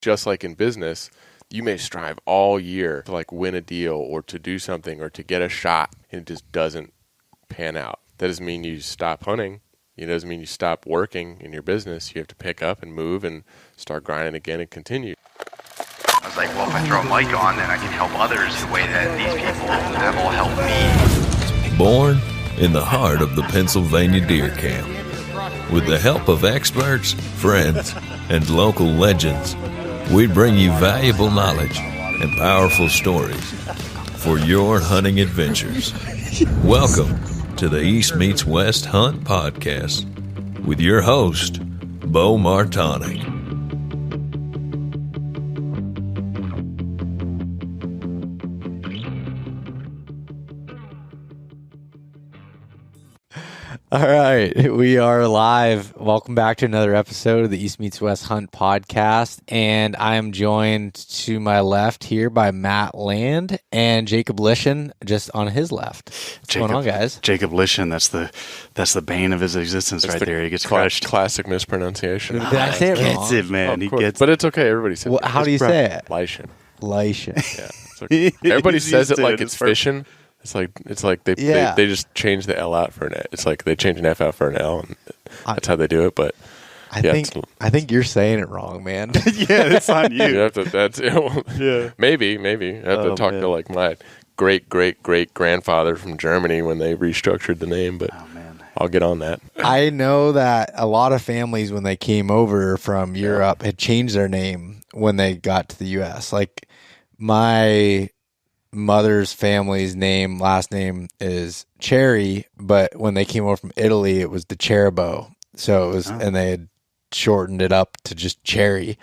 just like in business, you may strive all year to like win a deal or to do something or to get a shot, and it just doesn't pan out. That doesn't mean you stop hunting. It doesn't mean you stop working in your business. You have to pick up and move and start grinding again and continue. I was like, well, if I throw a mic on, then I can help others the way that these people have all helped me. Born in the heart of the Pennsylvania deer camp. With the help of experts, friends, and local legends, we bring you valuable knowledge and powerful stories for your hunting adventures. Welcome to the East Meets West Hunt Podcast with your host, Beau Martonik. All right, we are live. Welcome back to another episode of the East Meets West Hunt Podcast, and I am joined to my left here by Matt Land and Jacob Lishen just on his left. What's going on, guys? Jacob Lishen, that's the bane of his existence right there. He gets crushed. Classic mispronunciation. Did I say it wrong? Gets it, man. He gets. But it's okay. Everybody says it. How do you say it? Lishen. Lishen. Yeah, it's okay. Everybody says it like it's fishing. It's like they just change the L out for an. It's like they change an F out for an L, and that's how they do it. But I think you're saying it wrong, man. Yeah, it's on you. You have to. Yeah. Maybe. I have to talk to like my great grandfather from Germany when they restructured the name. But I'll get on that. I know that a lot of families when they came over from Europe had changed their name when they got to the U.S. Like my mother's family's last name is Cherry, but when they came over from Italy, it was the Cherabo. So it was, and they had shortened it up to just Cherry.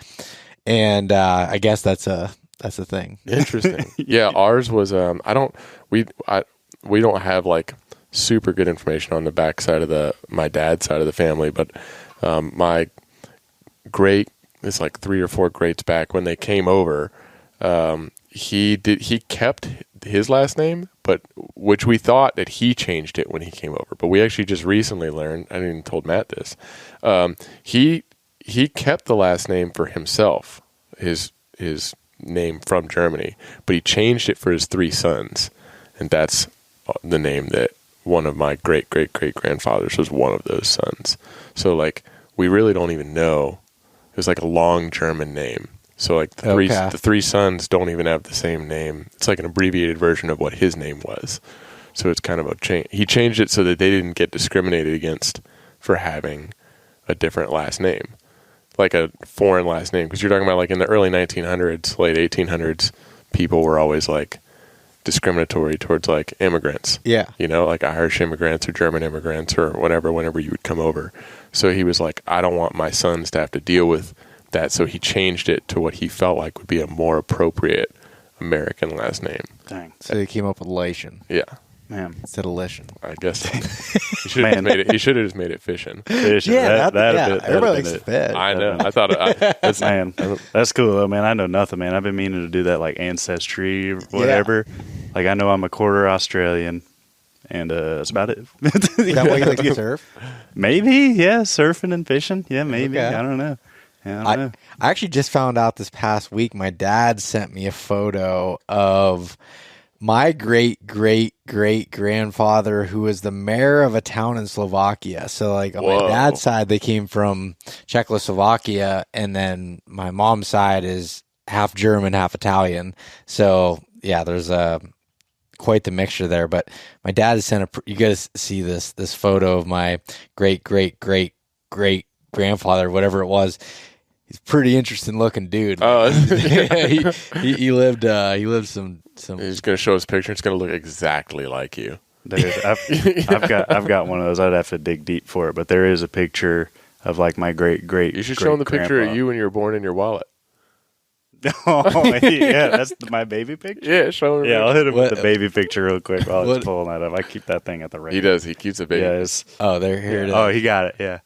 And I guess that's a thing. Interesting. Yeah, ours was. We don't have like super good information on the back side of my dad's side of the family, but my it's like 3 or 4 greats back when they came over. He kept his last name, but which we thought that he changed it when he came over. But we actually just recently learned, I didn't even told Matt this. He kept the last name for himself, his name from Germany, but he changed it for his 3 sons. And that's the name that one of my great grandfathers was one of those sons. So like we really don't even know. It was like a long German name. So like the 3 sons don't even have the same name. It's like an abbreviated version of what his name was. So it's kind of a change. He changed it so that they didn't get discriminated against for having a different last name, like a foreign last name. Because you're talking about like in the early 1900s, late 1800s, people were always like discriminatory towards like immigrants. Yeah. Like Irish immigrants or German immigrants or whatever, whenever you would come over. So he was like, I don't want my sons to have to deal with that, so he changed it to what he felt like would be a more appropriate American last name. Dang. So they came up with Lishen. Yeah. Man. Instead of Lishen. I guess so. He should have just made it Fishin'. Yeah, everybody likes to fish. I know. I thought that's cool though, man. I know nothing, man. I've been meaning to do that like ancestry or whatever. Yeah. Like I know I'm a quarter Australian. And that's about it. Is that why you like to surf? Maybe, yeah. Surfing and fishing. Yeah, maybe. Okay. I don't know. I actually just found out this past week, my dad sent me a photo of my great grandfather who was the mayor of a town in Slovakia. So like on my dad's side, they came from Czechoslovakia, and then my mom's side is half German, half Italian. So yeah, there's quite the mixture there. But my dad has sent you guys see this photo of my great grandfather, whatever it was. He's a pretty interesting looking dude. Oh, he lived some. He's gonna show his picture. It's gonna look exactly like you. Dude, I've got one of those. I'd have to dig deep for it, but there is a picture of like my great. You should show him the picture of you when you were born in your wallet. Oh yeah, that's my baby picture. Yeah, show him. Yeah, I'll hit him with the baby picture real quick while he's pulling that up. I keep that thing at the ready. He does. He keeps a baby. Yeah, here it is. Oh, he got it. Yeah.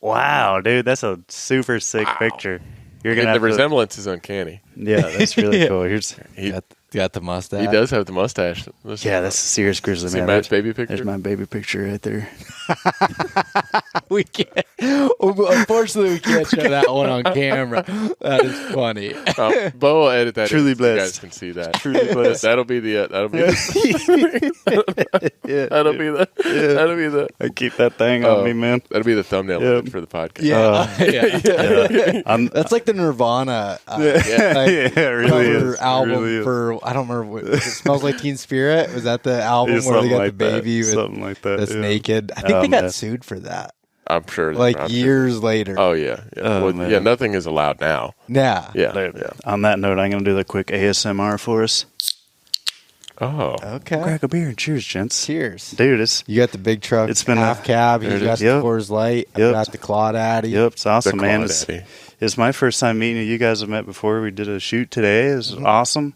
Wow, dude, that's a super sick picture. You're gonna the resemblance is uncanny. Yeah, that's really cool. He got the mustache. He does have the mustache. Yeah, that's a serious grizzly man. Matt's baby picture. There's my baby picture right there. We can't. Unfortunately, we can't show that one on camera. That is funny. Bo will edit that. Truly in so you guys blessed. can see that. Truly blessed. That'll be the. That'll be the. I keep that thing on me, man. That'll be the thumbnail Yep. for the podcast. That's like the Nirvana. It really cover is. album It really is. for I don't remember what it Smells Like Teen Spirit. Was that the album Yeah, where they got something the like that. baby with, Something like that. that's yeah. naked? I think they got sued for that. I'm sure. Like I'm sure. years later. Oh yeah. Oh, man. Yeah. Nothing is allowed now. Yeah. Yeah. On that note, I'm going to do the quick ASMR for us. Oh. Okay. Crack a beer and cheers, gents. Cheers. Dude, it's You got the big truck, It's been half a- cab. You there it got is. the Yep. Coors Light. I Yep. got the Claudaddy. Yep, it's awesome, The man. Claudaddy. It's my first time meeting you. You guys have met before. We did a shoot today. It was awesome.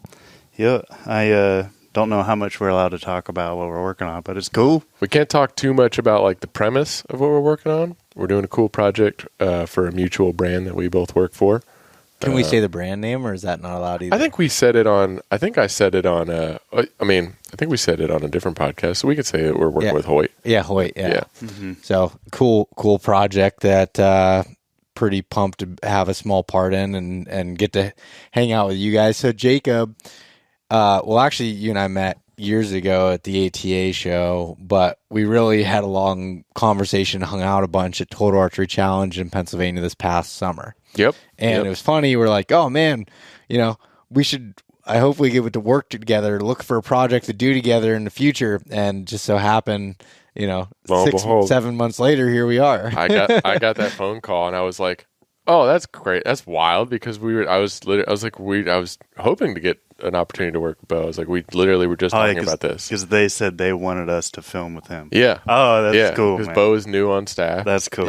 Yep. I don't know how much we're allowed to talk about what we're working on, but it's cool. We can't talk too much about like the premise of what we're working on. We're doing a cool project for a mutual brand that we both work for. Can we say the brand name, or is that not allowed either? I think we said it on. I think I said it on. I think we said it on a different podcast, so we could say that we're working Yeah. with Hoyt. Yeah, Hoyt. Yeah. Yeah. So cool project that pretty pumped to have a small part in and get to hang out with you guys. So Jacob, well, actually, you and I met years ago at the ATA show, but we really had a long conversation, hung out a bunch at Total Archery Challenge in Pennsylvania this past summer. Yep. And it was funny. We're like, oh man, we should. I hope we get to work together, look for a project to do together in the future, and just so happen, Lo and behold. 7 months later, here we are. I got that phone call and I was like, "Oh, that's great. That's wild." Because I was hoping to get an opportunity to work with Beau. I was like, we literally were just talking about this. Because they said they wanted us to film with him. Yeah. Oh, that's cool, Because man. Beau is new on staff. That's cool.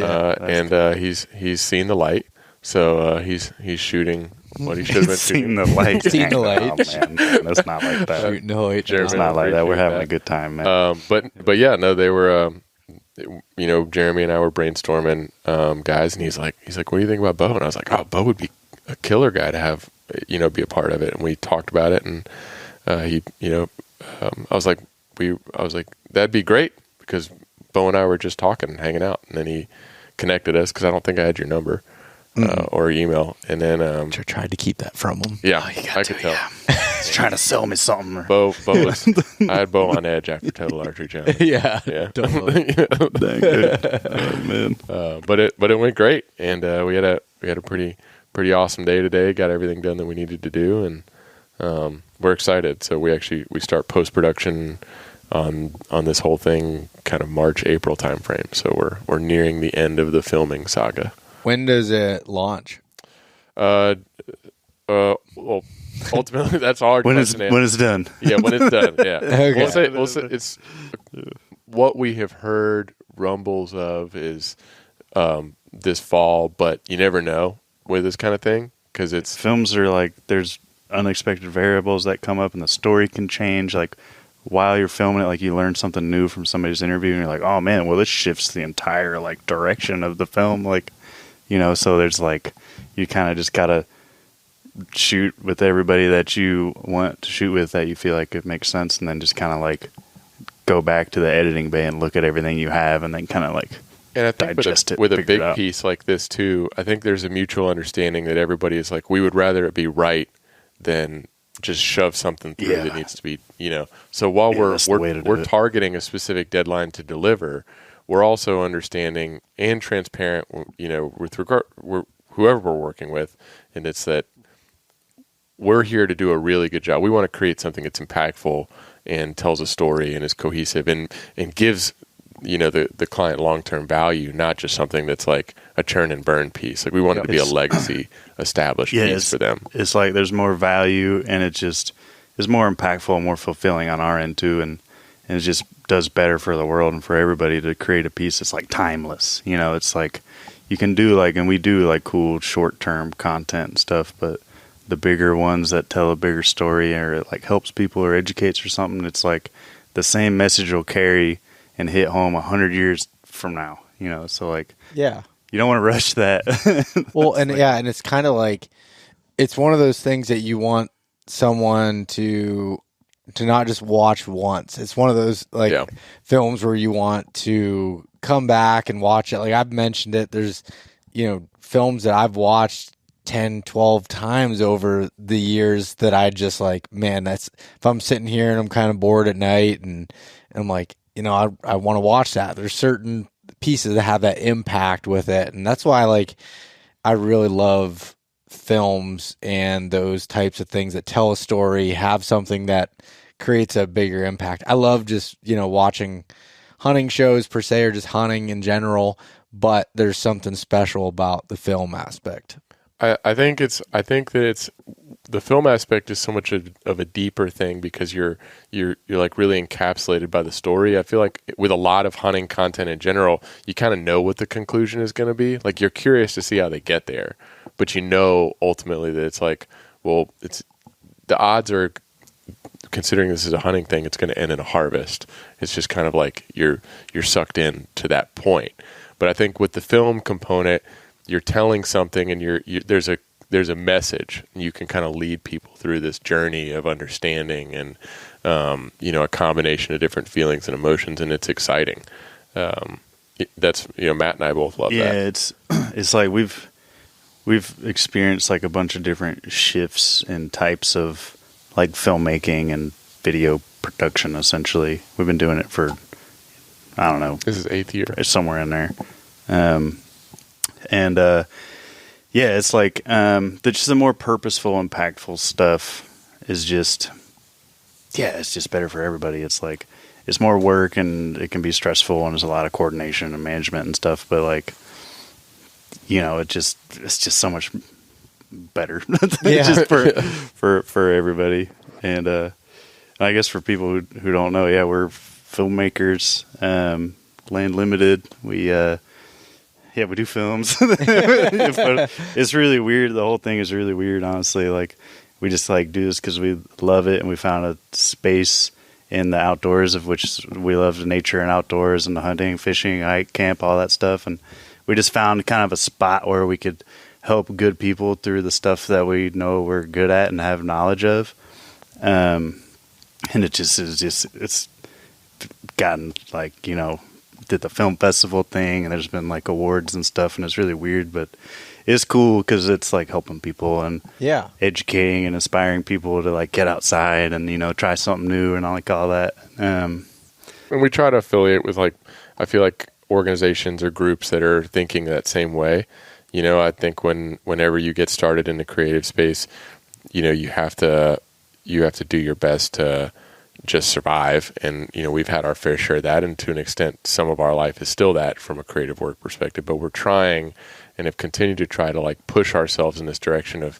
He's seen the light, so he's shooting what he should have been Seen shooting. the light. Seen the light. Oh, man. That's not like that. Shooting Hoyt. Jeremy. It's not like that. We're having that. a good time, man. But yeah, no, they were, Jeremy and I were brainstorming, guys, and he's like, what do you think about Beau? And I was like, oh, Beau would be a killer guy to have, be a part of it. And we talked about it, and I was like, that'd be great, because Beau and I were just talking and hanging out, and then he connected us, because I don't think I had your number or email, and then I tried to keep that from him. yeah, I could tell. He's trying to sell me something. Beau was, I had Beau on edge after Total Archery Challenge. Yeah. Yeah. Totally. Dang good. Oh, man. But it went great, and we had a pretty awesome day today. Got everything done that we needed to do, and we're excited. So we start post production on this whole thing kind of March April timeframe. So we're nearing the end of the filming saga. When does it launch? Well, ultimately that's hard. When it's done. Yeah, when it's done. Yeah. Okay. We'll say it's what we have heard rumbles of is this fall, but you never know with this kind of thing, because it's Films are like, there's unexpected variables that come up, and the story can change. Like, while you're filming it, like, you learn something new from somebody's interview, and you're like, oh man, well, this shifts the entire like direction of the film. Like, so there's like, you kind of just gotta shoot with everybody that you want to shoot with, that you feel like it makes sense, and then just kind of like go back to the editing bay and look at everything you have, and then kind of like And I think digest it, with a figure it big out. piece like this too, I think there's a mutual understanding that everybody is like, we would rather it be right than just shove something through Yeah. that needs to be, So while that's the way to do we're it. targeting a specific deadline to deliver, we're also understanding and transparent, with regard whoever we're working with, and it's that we're here to do a really good job. We want to create something that's impactful and tells a story and is cohesive and gives the client long-term value, not just something that's like a churn and burn piece. Like, we want it to be a legacy established piece for them. It's like there's more value, and it just is more impactful and more fulfilling on our end too, and it just does better for the world and for everybody to create a piece that's like timeless. It's like you can do and we do like cool short-term content and stuff, but the bigger ones that tell a bigger story, or it like helps people or educates or something, it's like the same message will carry and hit home 100 years from now. So like, Yeah. you don't want to rush that. Well, and and it's kind of like, it's one of those things that you want someone to not just watch once. It's one of those films where you want to come back and watch it. Like I've mentioned it, there's, films that I've watched 10, 12 times over the years that I just like, man, that's, if I'm sitting here and I'm kind of bored at night and I'm like, I want to watch that. There's certain pieces that have that impact with it. And that's why I really love films and those types of things that tell a story, have something that creates a bigger impact. I love just, watching hunting shows per se, or just hunting in general, but there's something special about the film aspect. I think that the film aspect is so much of a deeper thing because you're like really encapsulated by the story. I feel like with a lot of hunting content in general, you kind of know what the conclusion is going to be. Like you're curious to see how they get there, but ultimately that it's like, well, it's the odds are, considering this is a hunting thing, it's going to end in a harvest. It's just kind of like you're sucked in to that point. But I think with the film component, you're telling something and there's a message. You can kind of lead people through this journey of understanding and, a combination of different feelings and emotions, and it's exciting. That's, Matt and I both love that. Yeah, it's like we've experienced like a bunch of different shifts and types of like filmmaking and video production. Essentially, we've been doing it for, I don't know. This is 8th year. It's somewhere in there. It's like the more purposeful, impactful stuff is just, it's just better for everybody. It's like it's more work and it can be stressful and there's a lot of coordination and management and stuff. But like, it's just so much better. Just for everybody. And I guess for people who don't know, we're filmmakers, Land Limited. We do films. It's really weird. The whole thing is really weird, honestly. Like, we just like do this because we love it, and we found a space in the outdoors, of which we love the nature and outdoors and the hunting, fishing, hike, camp, all that stuff. And we just found kind of a spot where we could help good people through the stuff that we know we're good at and have knowledge of. And it's gotten like, did the film festival thing, and there's been like awards and stuff, and it's really weird, but it's cool because it's like helping people and educating and inspiring people to like get outside and try something new and like all that. And we try to affiliate with I feel like organizations or groups that are thinking that same way. I think whenever you get started in the creative space, you have to do your best to just survive. And, we've had our fair share of that. And to an extent, some of our life is still that from a creative work perspective, but we're trying and have continued to try to like push ourselves in this direction of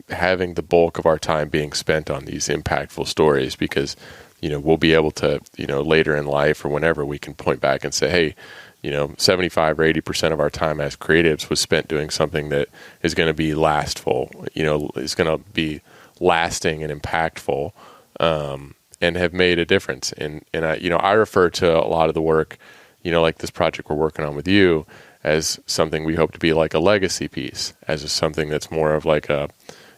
having the bulk of our time being spent on these impactful stories, because, we'll be able to, later in life or whenever we can point back and say, hey, 75 or 80% of our time as creatives was spent doing something that is going to be lastful, is going to be lasting and impactful, and have made a difference. And I refer to a lot of the work, like this project we're working on with you, as something we hope to be like a legacy piece, as something that's more of like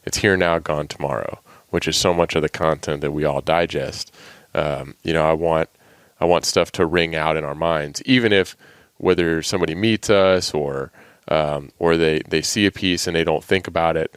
it's here now, gone tomorrow, which is so much of the content that we all digest. I want stuff to ring out in our minds, even if whether somebody meets us or they see a piece and they don't think about it,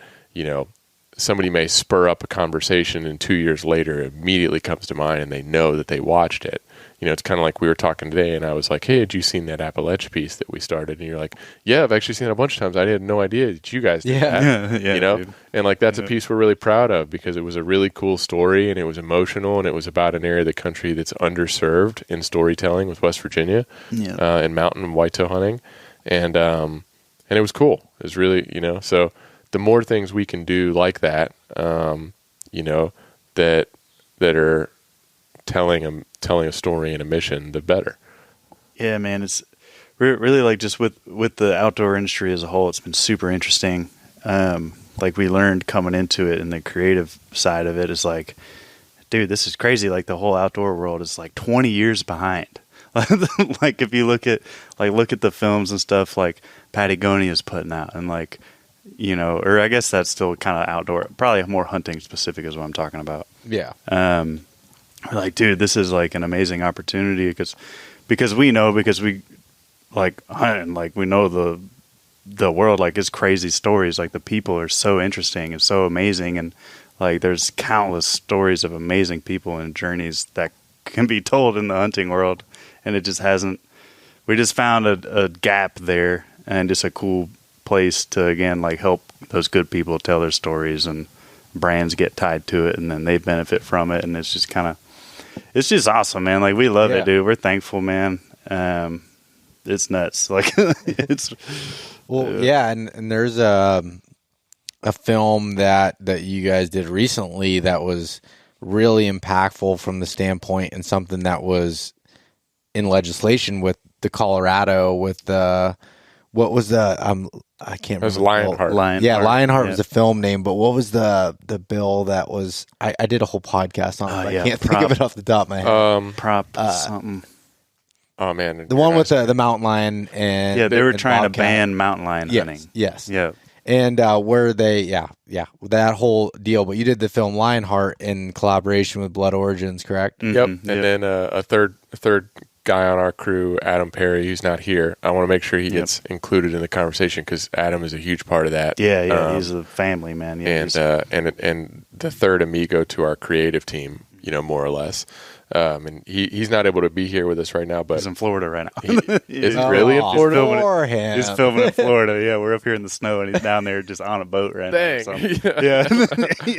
somebody may spur up a conversation and 2 years later it immediately comes to mind and they know that they watched it. It's kind of like we were talking today and I was like, hey, had you seen that Appalachia piece that we started? And you're like, yeah, I've actually seen it a bunch of times. I had no idea that you guys did that. Dude. And like that's a piece we're really proud of because it was a really cool story and it was emotional and it was about an area of the country that's underserved in storytelling with West Virginia and mountain and whitetail hunting. And it was cool. It was really, so the more things we can do like that, that are telling a story and a mission, the better. Yeah, man, it's really like just with the outdoor industry as a whole, it's been super interesting. Like we learned coming into it, and the creative side of it is like, dude, this is crazy. Like the whole outdoor world is like 20 years behind. Like if you look at the films and stuff like Patagonia is putting out, and like, or I guess that's still kind of outdoor, probably more hunting specific is what I'm talking about. Yeah. Like, dude, this is like an amazing opportunity because because we like hunt and like we know the world, like it's crazy stories. Like the people are so interesting and so amazing, and like there's countless stories of amazing people and journeys that can be told in the hunting world, and it just hasn't. We just found a gap there, and just a cool place to again like help those good people tell their stories, and brands get tied to it, and then they benefit from it, and it's just it's just awesome, man. Like we love it, dude. We're thankful, man. It's nuts. Like it's. Well, yeah, and there's a film that you guys did recently that was really impactful from the standpoint, and something that was in legislation with the Colorado with the what was the I can't remember. It was Lionheart. Lionheart was the film name, but what was the bill that was? I did a whole podcast on it. But I can't think of it off the top of my head. Something. Oh man, the one with the mountain lion and they were and trying bobcat. to ban mountain lion hunting. Yes. Yeah. And where they, that whole deal. But you did the film Lionheart in collaboration with Blood Origins, correct? Mm-hmm. Yep. And then a third guy on our crew, Adam Perry, who's not here. I want to make sure he gets included in the conversation because Adam is a huge part of that. Yeah, he's a family man. Yeah, and the third amigo to our creative team, more or less. And he's not able to be here with us right now, but he's in Florida right now. Is he really in Florida? He's filming in Florida. Yeah, we're up here in the snow, and he's down there just on a boat right now. So. Yeah.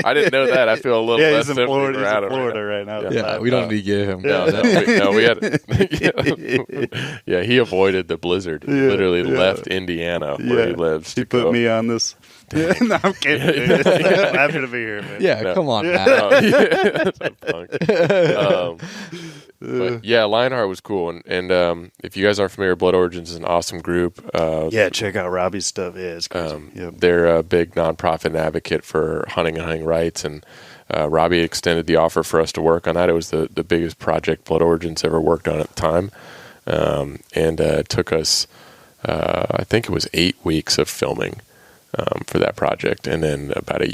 I didn't know that. I feel a little less he's in Florida. He's in Florida right now. Yeah, we don't need to give him. No, we had. Yeah, he avoided the blizzard. He literally left Indiana where he lives. He put me on this. No, I'm kidding. I'm happy to be here, man. Yeah, come on, Matt. That's a punk. But yeah, Lionheart was cool, and if you guys aren't familiar, Blood Origins is an awesome group. Check out Robbie's stuff. Yeah, it's crazy. They're a big nonprofit and advocate for hunting and hunting rights, and Robbie extended the offer for us to work on that. It was the biggest project Blood Origins ever worked on at the time, and it took us, I think it was 8 weeks of filming for that project, and then about a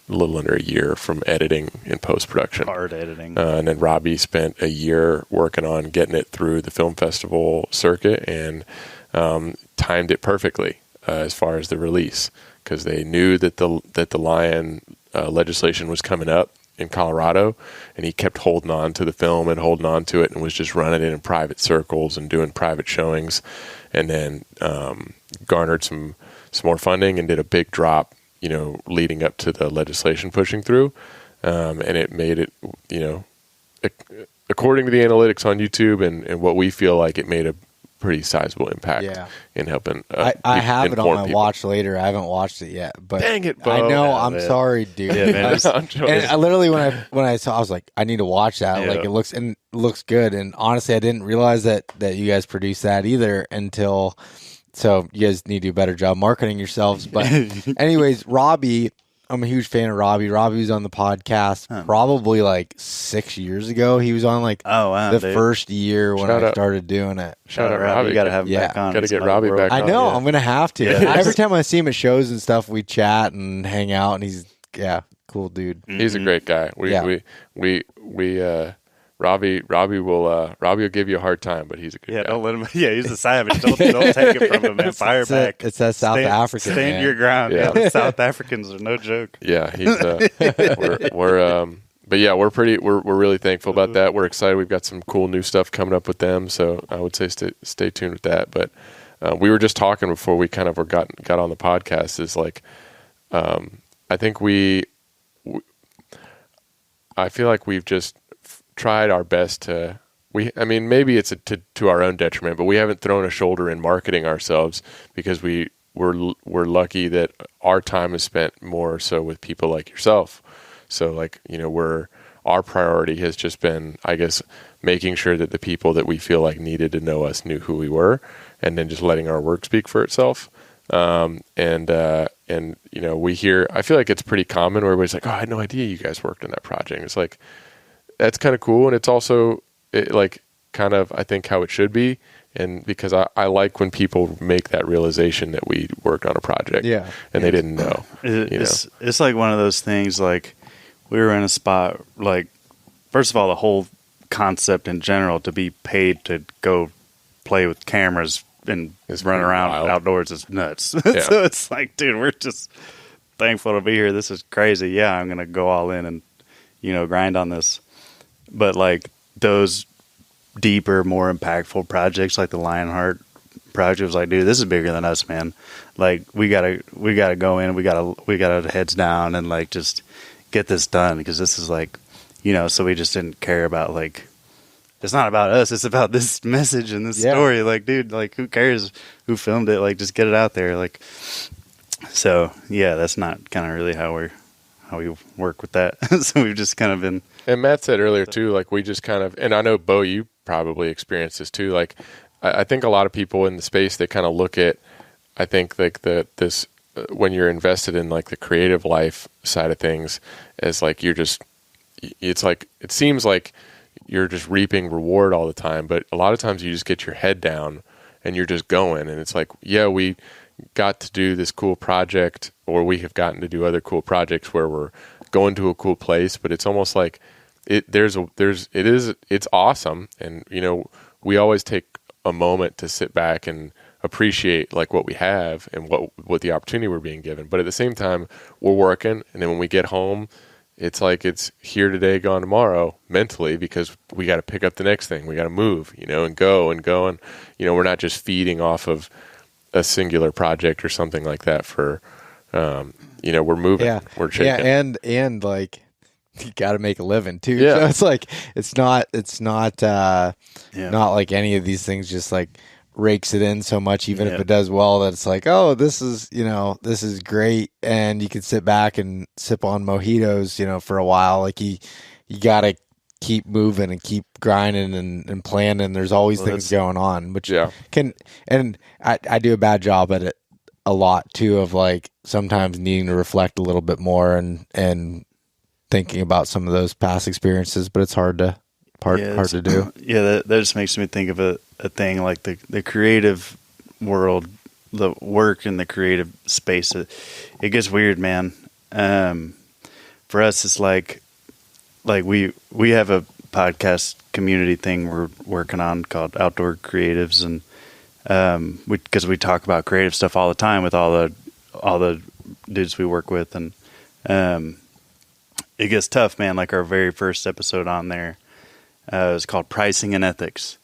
little under a year from editing and post-production. Hard editing. And then Robbie spent a year working on getting it through the film festival circuit and timed it perfectly as far as the release, because they knew that the lion legislation was coming up in Colorado, and he kept holding on to the film and holding on to it and was just running it in private circles and doing private showings, and then garnered some more funding and did a big drop, leading up to the legislation pushing through. And it made it, according to the analytics on YouTube and what we feel like, it made a pretty sizable impact in helping. I have it on my watch later. I haven't watched it yet, but dang it, Bo. I know. I'm sorry, dude. Yeah, man, and I literally when I saw, I was like, I need to watch that. Yeah. Like it looks good. And honestly, I didn't realize that you guys produced that either until. So you guys need to do a better job marketing yourselves. But anyways, Robbie, I'm a huge fan of Robbie. Robbie was on the podcast probably like 6 years ago. He was on the first year when I started doing it. Shout out Robbie. You got to have him back on. Got to get Robbie back on. I know. I'm going to have to. Yeah. Every time I see him at shows and stuff, we chat and hang out, and he's cool dude. He's a great guy. Robbie will give you a hard time, but he's a good guy. Don't let him. Yeah, he's a savage. Don't take it from him, man. Fire back. It's that South African. Stand your ground. Yeah, the South Africans are no joke. Yeah, he's. We're really thankful about that. We're excited. We've got some cool new stuff coming up with them, so I would say stay tuned with that. But we were just talking before we kind of got on the podcast. Is like, I think I feel like we've just tried our best to maybe it's to our own detriment, but we haven't thrown a shoulder in marketing ourselves, because we're lucky that our time is spent more so with people like yourself. So our priority has just been, I guess, making sure that the people that we feel like needed to know us knew who we were, and then just letting our work speak for itself. We hear, I feel like it's pretty common where everybody's like, oh, I had no idea you guys worked on that project. It's like, that's kind of cool, and it's also kind of, I think, how it should be. And because I like when people make that realization that we worked on a project, and they didn't know. It's like one of those things. Like, we were in a spot. Like, first of all, the whole concept in general, to be paid to go play with cameras and run around outdoors is nuts. Yeah. So it's like, dude, we're just thankful to be here. This is crazy. Yeah, I'm going to go all in and, grind on this. But like those deeper, more impactful projects like the Lionheart project was like, dude, this is bigger than us, man. Like we gotta go in, we gotta heads down and like just get this done, because this is like, so we just didn't care about like, it's not about us, it's about this message and this story. Like, dude, like who cares who filmed it? Like just get it out there. Like, so yeah, that's not kind of really how we work with that. So we've just kind of been. And Matt said earlier too, like we just kind of, and I know Beau, you probably experienced this too. Like I think a lot of people in the space, they kind of look at, I think like when you're invested in like the creative life side of things, as like it's like, it seems like you're just reaping reward all the time, but a lot of times you just get your head down and you're just going, and it's like, yeah, we got to do this cool project, or we have gotten to do other cool projects where we're going to a cool place, but it's almost like it's awesome. And, we always take a moment to sit back and appreciate like what we have and what the opportunity we're being given. But at the same time, we're working, and then when we get home, it's like it's here today, gone tomorrow mentally, because we got to pick up the next thing. We got to move, and go. And, we're not just feeding off of a singular project or something like that for, we're moving, we're shaking. Yeah. And like, you got to make a living too. Yeah. So it's like, it's not like any of these things just like rakes it in so much, even if it does well, that it's like, oh, this is great. And you can sit back and sip on mojitos, for a while. Like you got to keep moving and keep grinding and planning. There's always things going on, which and I do a bad job at it a lot too, of like sometimes needing to reflect a little bit more and thinking about some of those past experiences, but it's hard to do. Yeah, that just makes me think of a thing like the creative world, the work in the creative space. It gets weird, man. For us, it's like we have a podcast community thing we're working on called Outdoor Creatives, and because we talk about creative stuff all the time with all the dudes we work with, and it gets tough, man. Like our very first episode on there is called Pricing and Ethics.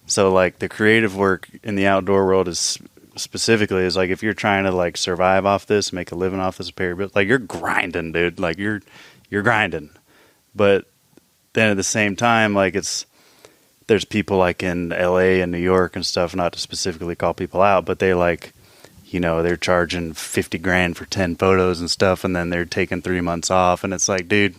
So like the creative work in the outdoor world is specifically is like, if you're trying to like survive off this, make a living off this period, like you're grinding, dude. Like you're grinding. But then at the same time, like there's people like in LA and New York and stuff, not to specifically call people out, but they like, they're charging $50,000 for 10 photos and stuff, and then they're taking 3 months off, and it's like, dude,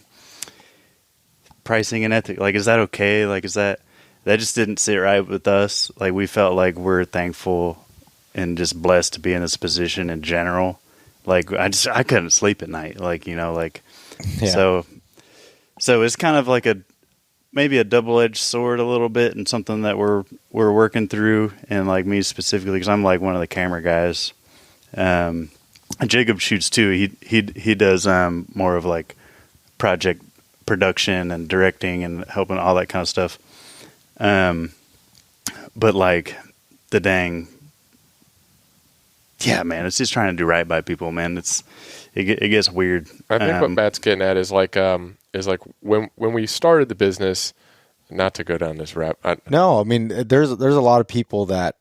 pricing and ethics, like, is that okay? Like, that just didn't sit right with us. Like, we felt like we're thankful and just blessed to be in this position in general. Like, I couldn't sleep at night. Like, so it's kind of like maybe a double-edged sword a little bit, and something that we're working through. And like me specifically, because I'm like one of the camera guys. Jacob shoots too. He does more of like project production and directing and helping, all that kind of stuff. But like the dang, yeah, man, it's just trying to do right by people, man. It gets weird. I think what Matt's getting at is like when we started the business, not to go down this route. No, I mean, there's a lot of people that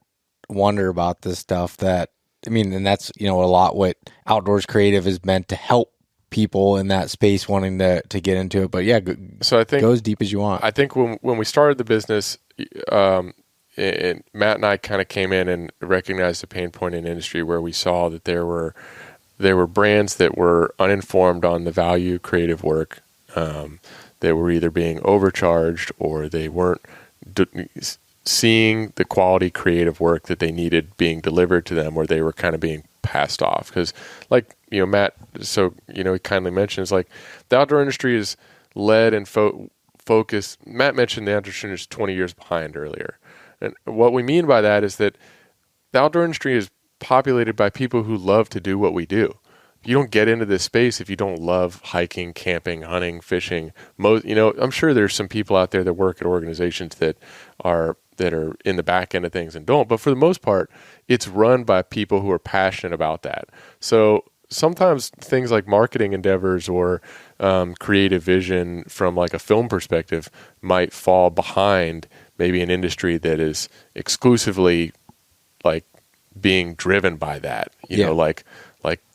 wonder about this stuff, and that's, a lot what Outdoors Creative is meant to help people in that space wanting to get into it. But yeah, so I think go as deep as you want. I think when we started the business, and Matt and I kind of came in and recognized a pain point in the industry where we saw that there were brands that were uninformed on the value creative work. They were either being overcharged, or they weren't seeing the quality creative work that they needed being delivered to them, or they were kind of being passed off. Because like, Matt, so, he kindly mentions like the outdoor industry is led and focused. Matt mentioned the outdoor industry is 20 years behind earlier. And what we mean by that is that the outdoor industry is populated by people who love to do what we do. get into this space if you don't love hiking, camping, hunting, fishing. I'm sure there's some people out there that work at organizations that are in the back end of things and don't, but for the most part, it's run by people who are passionate about that. So sometimes things like marketing endeavors or creative vision from like a film perspective might fall behind maybe an industry that is exclusively like being driven by that, you know, like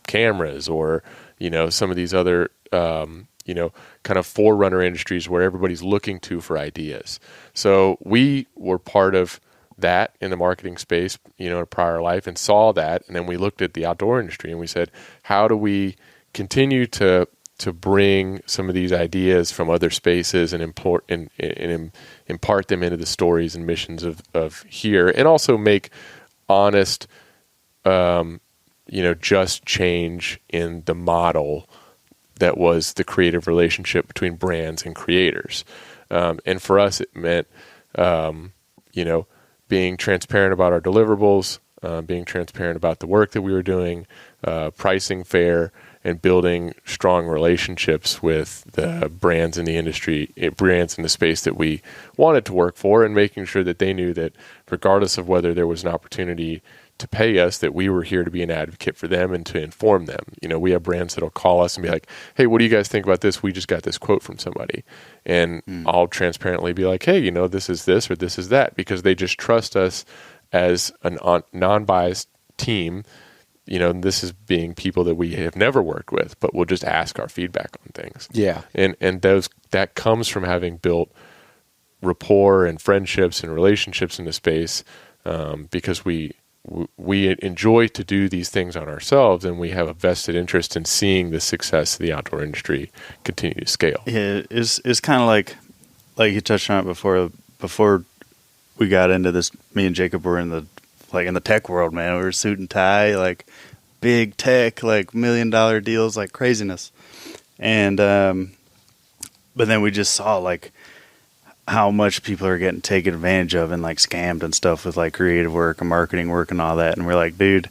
cameras or, some of these other, kind of forerunner industries where everybody's looking for ideas. So we were part of that in the marketing space, in a prior life, and saw that. And then we looked at the outdoor industry and we said, how do we continue to bring some of these ideas from other spaces and impart them into the stories and missions of here, and also make honest, just change in the model that was the creative relationship between brands and creators. And for us, it meant, being transparent about our deliverables, being transparent about the work that we were doing, pricing fair, and building strong relationships with the brands in the industry, brands in the space that we wanted to work for, and making sure that they knew that regardless of whether there was an opportunity to pay us, that we were here to be an advocate for them and to inform them. We have brands that'll call us and be like, hey, what do you guys think about this? We just got this quote from somebody. And I'll transparently be like, hey, this is this or this is that, because they just trust us as a non-biased team. This is being people that we have never worked with, but we'll just ask our feedback on things. Yeah. And that comes from having built rapport and friendships and relationships in the space, because we enjoy to do these things on ourselves, and we have a vested interest in seeing the success of the outdoor industry continue to scale. Yeah, it's kind of like you touched on it before we got into this. Me and Jacob were in the tech world, man. We were suit and tie, like big tech, like $1 million deals, like craziness. And but then we just saw like how much people are getting taken advantage of and like scammed and stuff with like creative work and marketing work and all that. And we're like, dude,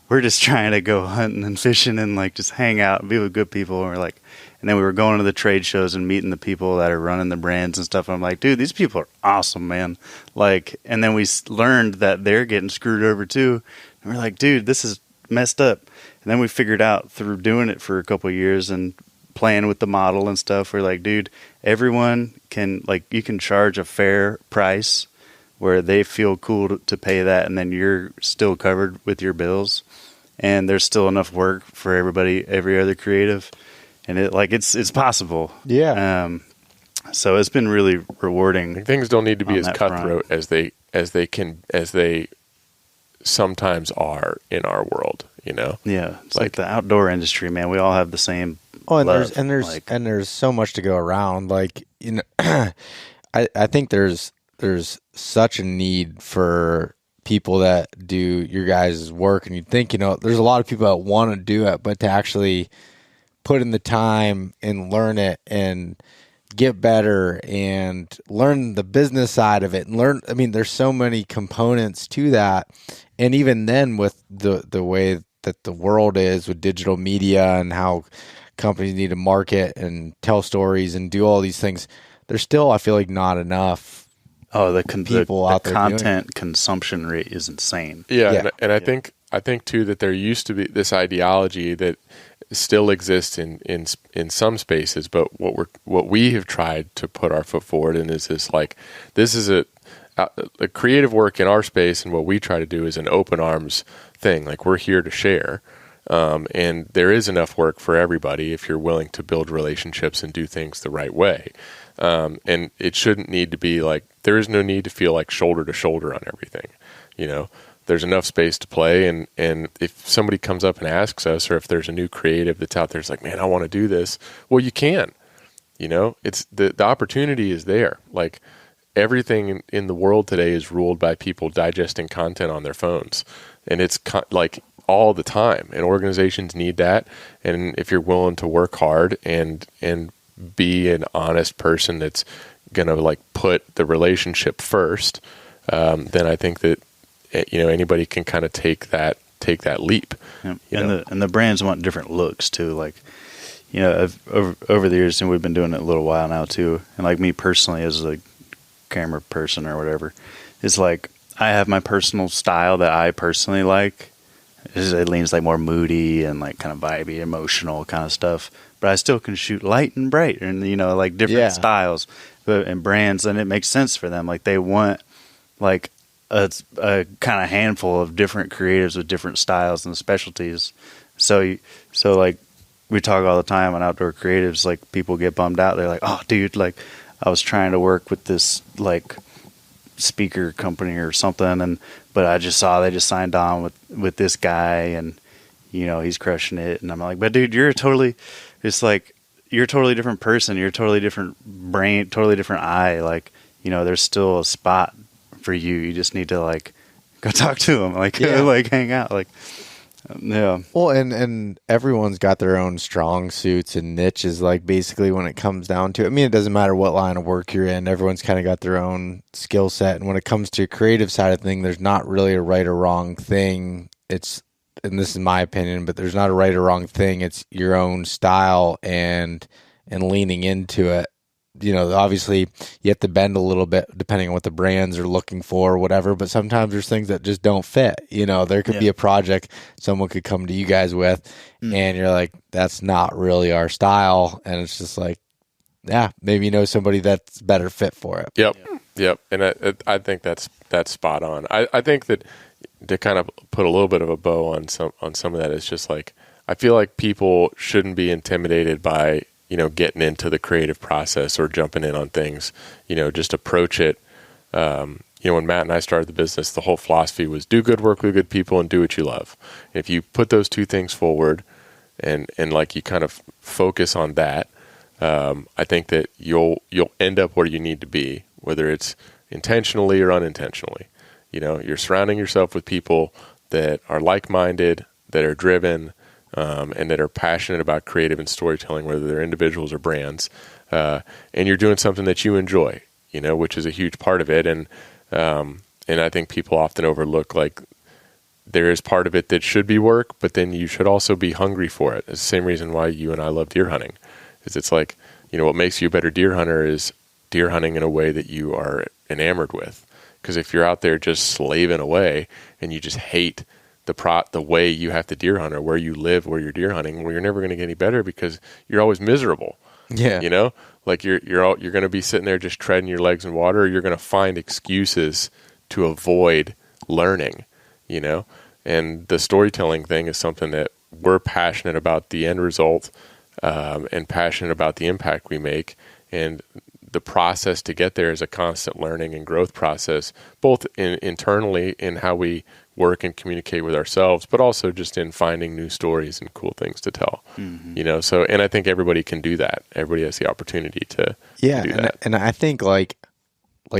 we're just trying to go hunting and fishing and like just hang out and be with good people. And we're like, and then we were going to the trade shows and meeting the people that are running the brands and stuff. And I'm like, dude, these people are awesome, man. Like, and then we learned that they're getting screwed over too. And we're like, dude, this is messed up. And then we figured out through doing it for a couple of years and playing with the model and stuff, we're like, dude, everyone can, like, you can charge a fair price where they feel cool to pay that, and then you're still covered with your bills, and there's still enough work for everybody, every other creative, and it's possible. Yeah. So it's been really rewarding. Things don't need to be as cutthroat as they sometimes are in our world, Yeah, it's like the outdoor industry, man. We all have the same. Oh, and there's so much to go around. Like, I think there's such a need for people that do your guys' work, and you'd think, there's a lot of people that want to do it, but to actually put in the time and learn it and get better and learn the business side of it and there's so many components to that. And even then, with the way that the world is with digital media and how companies need to market and tell stories and do all these things, there's still, I feel like, not enough people out there. Content consumption rate is insane. Yeah. And I think too that there used to be this ideology that still exists in some spaces, but what we have tried to put our foot forward in is this is a creative work in our space, and what we try to do is an open arms thing. Like, we're here to share. And there is enough work for everybody if you're willing to build relationships and do things the right way. And it shouldn't need to be like, there is no need to feel like shoulder to shoulder on everything. There's enough space to play. And if somebody comes up and asks us, or if there's a new creative that's out there, it's like, man, I want to do this. Well, you can, it's the opportunity is there. Like, everything in the world today is ruled by people digesting content on their phones. And it's like all the time, and organizations need that. And if you're willing to work hard and be an honest person that's gonna like put the relationship first, then I think that anybody can kind of take that take that leap. Yeah. You know? And the brands want different looks too. Like, you know, over the years, and we've been doing it a little while now too. And like me personally, as a camera person or whatever, it's like I have my personal style that I personally like. It leans like more moody and like kind of vibey, emotional kind of stuff. But I still can shoot light and bright, and you know, like different styles and brands, and it makes sense for them. Like they want like a kind of handful of different creatives with different styles and specialties. So like we talk all the time on Outdoor Creatives. Like people get bummed out. They're like, "Oh, dude, like I was trying to work with this like speaker company or something, but I just saw they just signed on with this guy, and you know he's crushing it." And I'm like, "But dude, you're a totally different person. You're a totally different brain, totally different eye. Like, you know, there's still a spot for you. You just need to like go talk to him, like like hang out, like." Yeah. Well, and everyone's got their own strong suits and niches, like basically when it comes down to it. I mean, it doesn't matter what line of work you're in. Everyone's kind of got their own skill set. And when it comes to creative side of thing, there's not really a right or wrong thing. And this is my opinion, but there's not a right or wrong thing. It's your own style and leaning into it. You know, obviously you have to bend a little bit depending on what the brands are looking for or whatever, but sometimes there's things that just don't fit. You know, there could be a project someone could come to you guys with and you're like, that's not really our style. And it's just like, yeah, maybe you know somebody that's better fit for it. Yep. And I think that's spot on. I think that to kind of put a little bit of a bow on some of that is just like, I feel like people shouldn't be intimidated by, you know, getting into the creative process or jumping in on things. You know, just approach it. You know, when Matt and I started the business, the whole philosophy was do good work with good people and do what you love. If you put those two things forward and like you kind of focus on that, I think that you'll end up where you need to be, whether it's intentionally or unintentionally. You know, you're surrounding yourself with people that are like-minded, that are driven, and that are passionate about creative and storytelling, whether they're individuals or brands, and you're doing something that you enjoy, you know, which is a huge part of it. And I think people often overlook, like, there is part of it that should be work, but then you should also be hungry for it. It's the same reason why you and I love deer hunting, is it's like, you know, what makes you a better deer hunter is deer hunting in a way that you are enamored with. Because if you're out there just slaving away and you just hate the way you have to deer hunt or where you live, where you're deer hunting, well, you're never going to get any better because you're always miserable. Yeah. You know, like you're going to be sitting there just treading your legs in water, or you're going to find excuses to avoid learning, you know? And the storytelling thing is something that we're passionate about the end result, and passionate about the impact we make. And the process to get there is a constant learning and growth process, both internally in how we work and communicate with ourselves, but also just in finding new stories and cool things to tell. You know, so, and I think everybody can do that. Everybody has the opportunity to do that. And I think like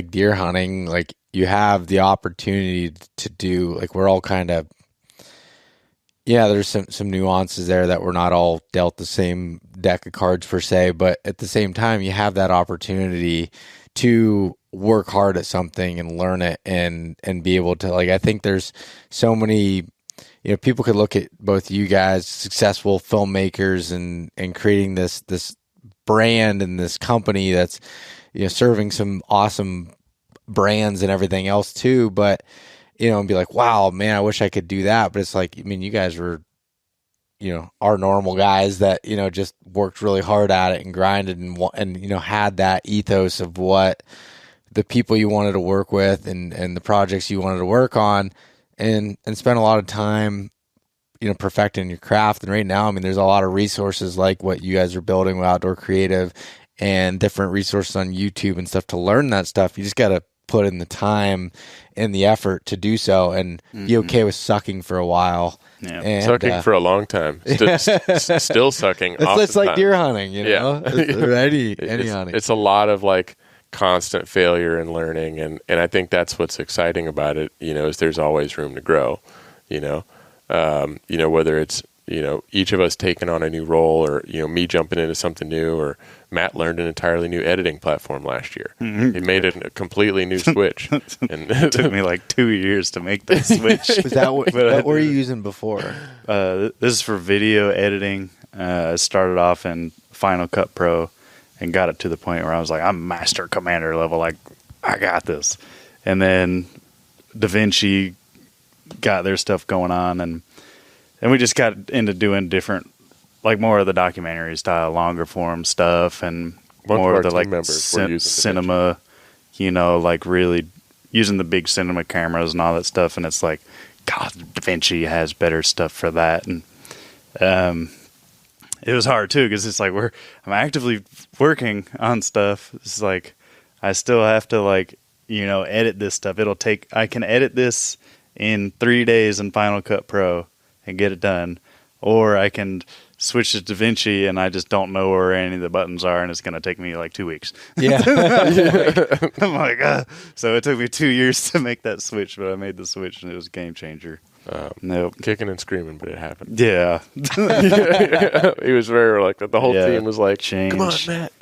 deer hunting, like you have the opportunity to do, like, we're all kind of, there's some nuances there that we're not all dealt the same deck of cards per se, but at the same time, you have that opportunity to work hard at something and learn it and be able to, like, I think there's so many, you know, people could look at both you guys, successful filmmakers, and creating this brand and this company that's, you know, serving some awesome brands and everything else too, but, you know, and be like, wow, man, I wish I could do that. But it's like, I mean, you guys were, you know, our normal guys that, you know, just worked really hard at it and grinded and you know, had that ethos of what the people you wanted to work with and the projects you wanted to work on, and spent a lot of time, you know, perfecting your craft. And right now, I mean, there's a lot of resources like what you guys are building with Outdoor Creative and different resources on YouTube and stuff to learn that stuff. You just got to put in the time and the effort to do so, and be okay with sucking for a while. Yeah. And, Sucking for a long time. Still sucking. It's like deer hunting, you know, or any hunting. It's a lot of like constant failure and learning, and I think that's what's exciting about it. You know, is there's always room to grow. You know, whether it's each of us taking on a new role, or me jumping into something new, or Matt learned an entirely new editing platform last year. He made a completely new switch. And It took me like 2 years to make that switch. Was that what were you using before? This is for video editing. I started off in Final Cut Pro and got it to the point where I was like, I'm master commander level. Like, I got this. And then DaVinci got their stuff going on, and we just got into doing different, like more of the documentary style, longer form stuff, and more of the like cinema, like really using the big cinema cameras and all that stuff. And it's like, God, DaVinci has better stuff for that. And it was hard too, because it's like I'm actively working on stuff. It's like I still have to edit this stuff. I can edit this in 3 days in Final Cut Pro and get it done, or I can switch to DaVinci and I just don't know where any of the buttons are, and it's going to take me like 2 weeks. Yeah. I'm like, so it took me 2 years to make that switch, but I made the switch and it was a game changer. Nope. Kicking and screaming, but it happened. Yeah. He was very reluctant. The whole team was like, change. Come on, Matt.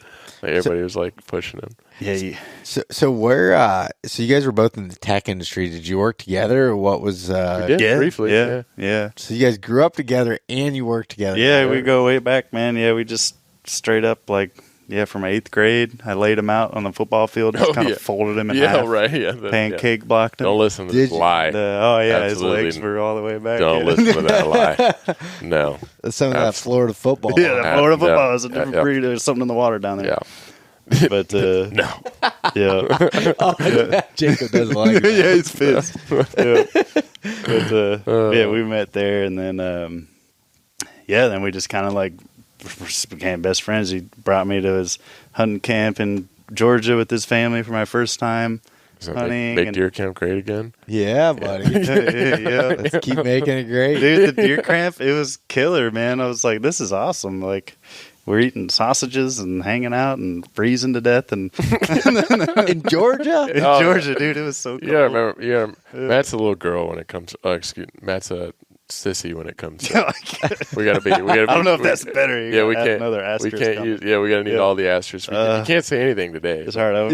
Everybody was like pushing him. Yeah. So where? So you guys were both in the tech industry. Did you work together, or what was? We did, briefly. Yeah. So you guys grew up together and you worked together. Yeah, we go way back, man. Yeah, we just straight up from 8th grade. I laid him out on the football field, just kind of folded him in half. Yeah, right. Yeah, pancake blocked him. Don't listen to this lie. His legs were all the way back. Don't listen to that lie. No. Some of that Florida football. Yeah, that Florida football is a different breed. There's something in the water down there. Yeah. But no. Yeah. Jacob doesn't like it. Yeah, he's pissed. But we met there, and then then we just kind of became best friends. He brought me to his hunting camp in Georgia with his family for my first time hunting. Make deer camp great again? Yeah, buddy. Yeah. Let's keep making it great. Dude, the deer camp, it was killer, man. I was like, this is awesome. Like, we're eating sausages and hanging out and freezing to death and in Georgia. Georgia, dude, it was so cool. Yeah, remember. Yeah, Matt's a little girl when it comes. Matt's a sissy when it comes to. We gotta be. I don't know if that's better. We can't. Another We asterisk. can't use. Yeah, we gotta need all the asterisks. You can't say anything today. It's hard.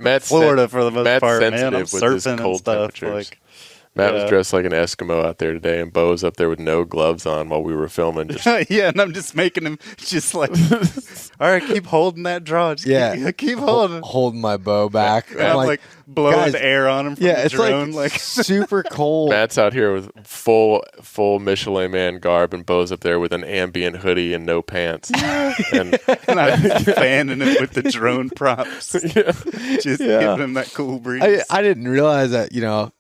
Matt's Florida for the most Matt's part, man. I'm sensitive with his surfing cold and stuff. temperatures. Matt was dressed like an Eskimo out there today, and Beau was up there with no gloves on while we were filming. Just yeah, and I'm just making him just like, all right, keep holding that draw. Just keep holding. Holding my bow back. I'm like blowing the air on him from the drone. It's like super cold. Matt's out here with full Michelin Man garb, and Beau's up there with an ambient hoodie and no pants. and I'm fanning him with the drone props. Just giving him that cool breeze. I didn't realize that,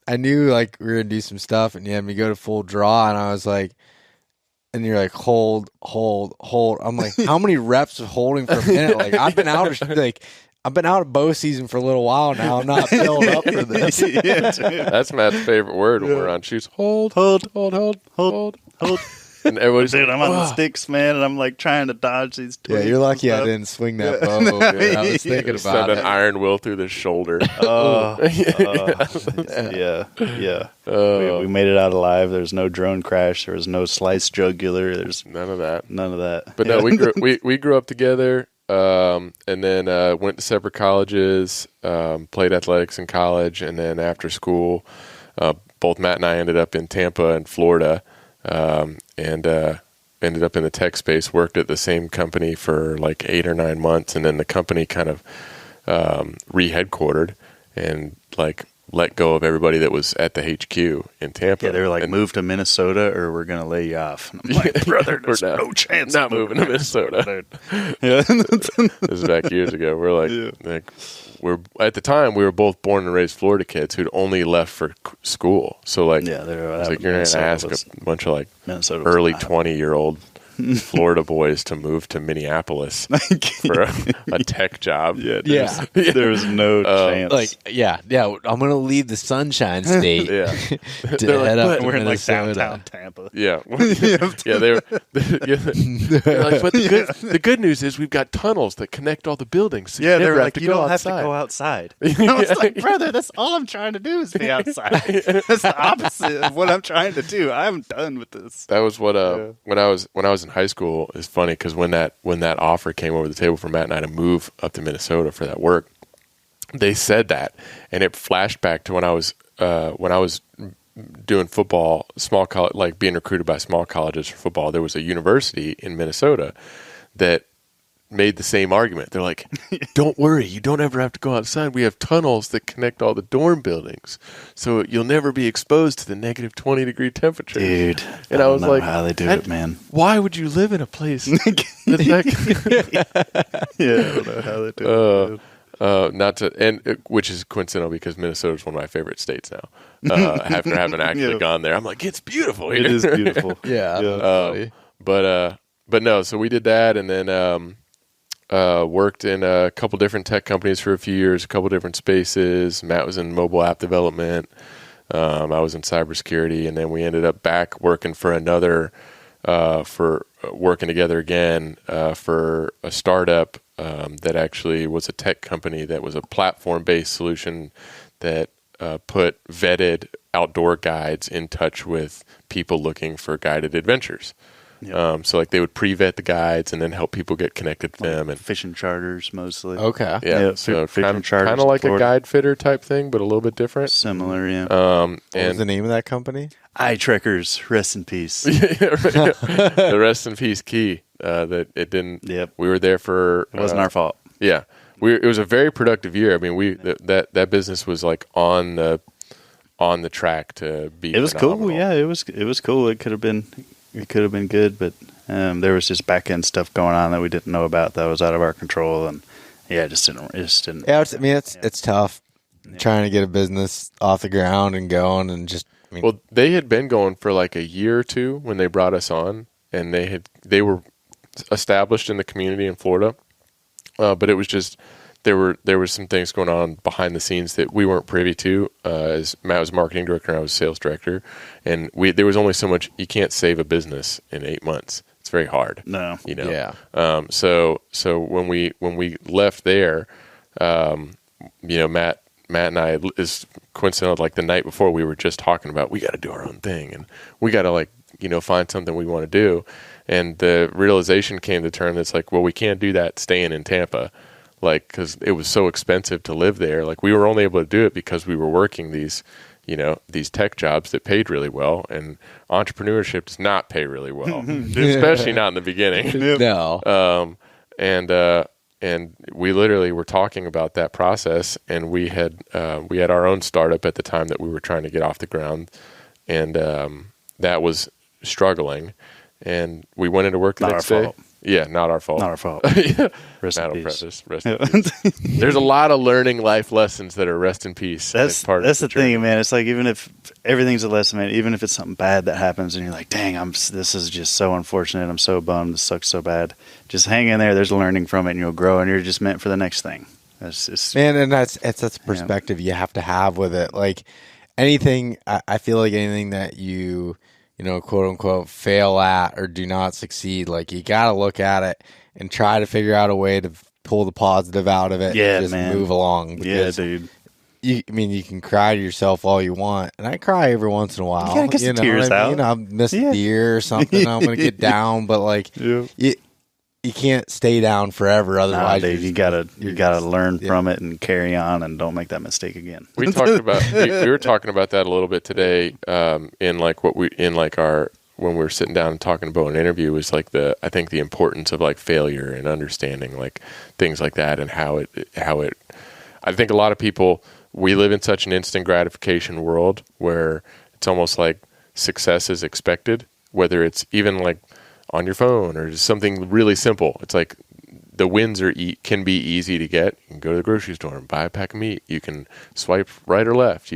I knew like we were going to do some stuff, and you had me go to full draw, and I was like, and you're like, hold. I'm like, how many reps of holding for a minute? Like, I've been out of bow season for a little while now. I'm not built up for this. That's Matt's favorite word when we're on shoots. Hold. And everybody's dude, I'm on the sticks, man, and I'm like trying to dodge these twigs. Yeah, you're lucky I didn't swing that bow. I was thinking about send it. an iron will through the shoulder. We made it out alive. There's no drone crash. There was no sliced jugular. There's none of that. But no, we grew up together, and then went to separate colleges, played athletics in college, and then after school, both Matt and I ended up in Tampa and Florida. And ended up in the tech space, worked at the same company for like 8 or 9 months, and then the company kind of re-headquartered and like let go of everybody that was at the HQ in Tampa. Yeah, they were like, move to Minnesota or we're going to lay you off. And I'm like, brother, there's no chance. Not moving to Minnesota. This is back years ago. We're like at the time, we were both born and raised Florida kids who'd only left for school. So like, it's like you're going to ask a bunch of like Minnesota early 20-year-old Florida boys to move to Minneapolis for a tech job. Yeah, there was no chance. Like, yeah, I'm gonna leave the Sunshine State. Yeah. To They're like, head up "But to we're in like Minnesota." downtown Tampa. Yeah. Yeah, they're like, but the good news is we've got tunnels that connect all the buildings. So Yeah, you they never were have like, to you go don't outside. have to go outside. I was like, brother, that's all I'm trying to do is be outside. That's the opposite of what I'm trying to do. I'm done with this. That was what when I was in high school. It's funny because when that offer came over the table for Matt and I to move up to Minnesota for that work, they said that, and it flashed back to when I was doing football, small college, like being recruited by small colleges for football. There was a university in Minnesota that made the same argument. They're like, don't worry, you don't ever have to go outside. We have tunnels that connect all the dorm buildings, so you'll never be exposed to the negative 20-degree temperature. Dude, and I was don't know like, how they do it, man. Why would you live in a place that's that? Yeah, I don't know how they do it. Not to, which is coincidental because Minnesota is one of my favorite states now. After having actually gone there, I'm like, it's beautiful here. It is beautiful. Yeah. But no, so we did that, and then worked in a couple different tech companies for a few years, a couple different spaces. Matt was in mobile app development. I was in cybersecurity, and then we ended up back working for another, for working together again for a startup that actually was a tech company that was a platform-based solution that put vetted outdoor guides in touch with people looking for guided adventures. Yep. So like they would pre-vet the guides and then help people get connected to them. And Fishing charters mostly. Okay. yeah, so kind of like a guide fitter type thing, but a little bit different. Similar, yeah. What was And the name of that company? Eye Trekkers, rest in peace. the rest in peace key that it didn't. Yep. We were there for. It wasn't our fault. Yeah, it was a very productive year. I mean, that business was like on the track to be. It was cool. phenomenal. Yeah, it was cool. It could have been good, but there was just back end stuff going on that we didn't know about that was out of our control, and yeah, it just didn't. Yeah, it's tough trying to get a business off the ground and going, and just. I mean, Well, they had been going for like a year or two when they brought us on, and they were established in the community in Florida, but it was just there was some things going on behind the scenes that we weren't privy to. As Matt was marketing director and I was sales director, and there was only so much. You can't save a business in 8 months. It's very hard. No. You know. Yeah. So when we left there, Matt and I is coincidental. Like the night before, we were just talking about we got to do our own thing and we got to find something we want to do. And the realization came to term that's like, well, we can't do that staying in Tampa, like because it was so expensive to live there. Like we were only able to do it because we were working these tech jobs that paid really well, and entrepreneurship does not pay really well, especially not in the beginning. No. And we literally were talking about that process, and we had our own startup at the time that we were trying to get off the ground, and that was struggling, and we went into work the next day. Fault. Yeah, not our fault. Not our fault. Yeah. Rest Matt in will peace. preface, rest in peace. There's a lot of learning life lessons that are rest in peace. That's the journey. thing, man. It's like even if everything's a lesson, man. Even if it's something bad that happens, and you're like, "Dang, this is just so unfortunate. I'm so bummed. This sucks so bad." Just hang in there. There's learning from it, and you'll grow, and you're just meant for the next thing. That's just Man, and that's perspective you have to have with it. Like anything, I feel like anything that you quote unquote fail at or do not succeed, like you got to look at it and try to figure out a way to pull the positive out of it. Yeah, and just man. move along. yeah, Because dude. you can cry to yourself all you want, and I cry every once in a while. You gotta get some tears out. I miss a deer or something. I'm gonna get down, but like you can't stay down forever. Nah, Otherwise, dude, you gotta learn from it and carry on, and don't make that mistake again. We talked about we were talking about that a little bit today when we were sitting down and talking about an interview was like I think the importance of like failure and understanding like things like that and how it I think a lot of people, we live in such an instant gratification world where it's almost like success is expected, whether it's even like on your phone or just something really simple. It's like the wins can be easy to get. You can go to the grocery store and buy a pack of meat. You can swipe right or left.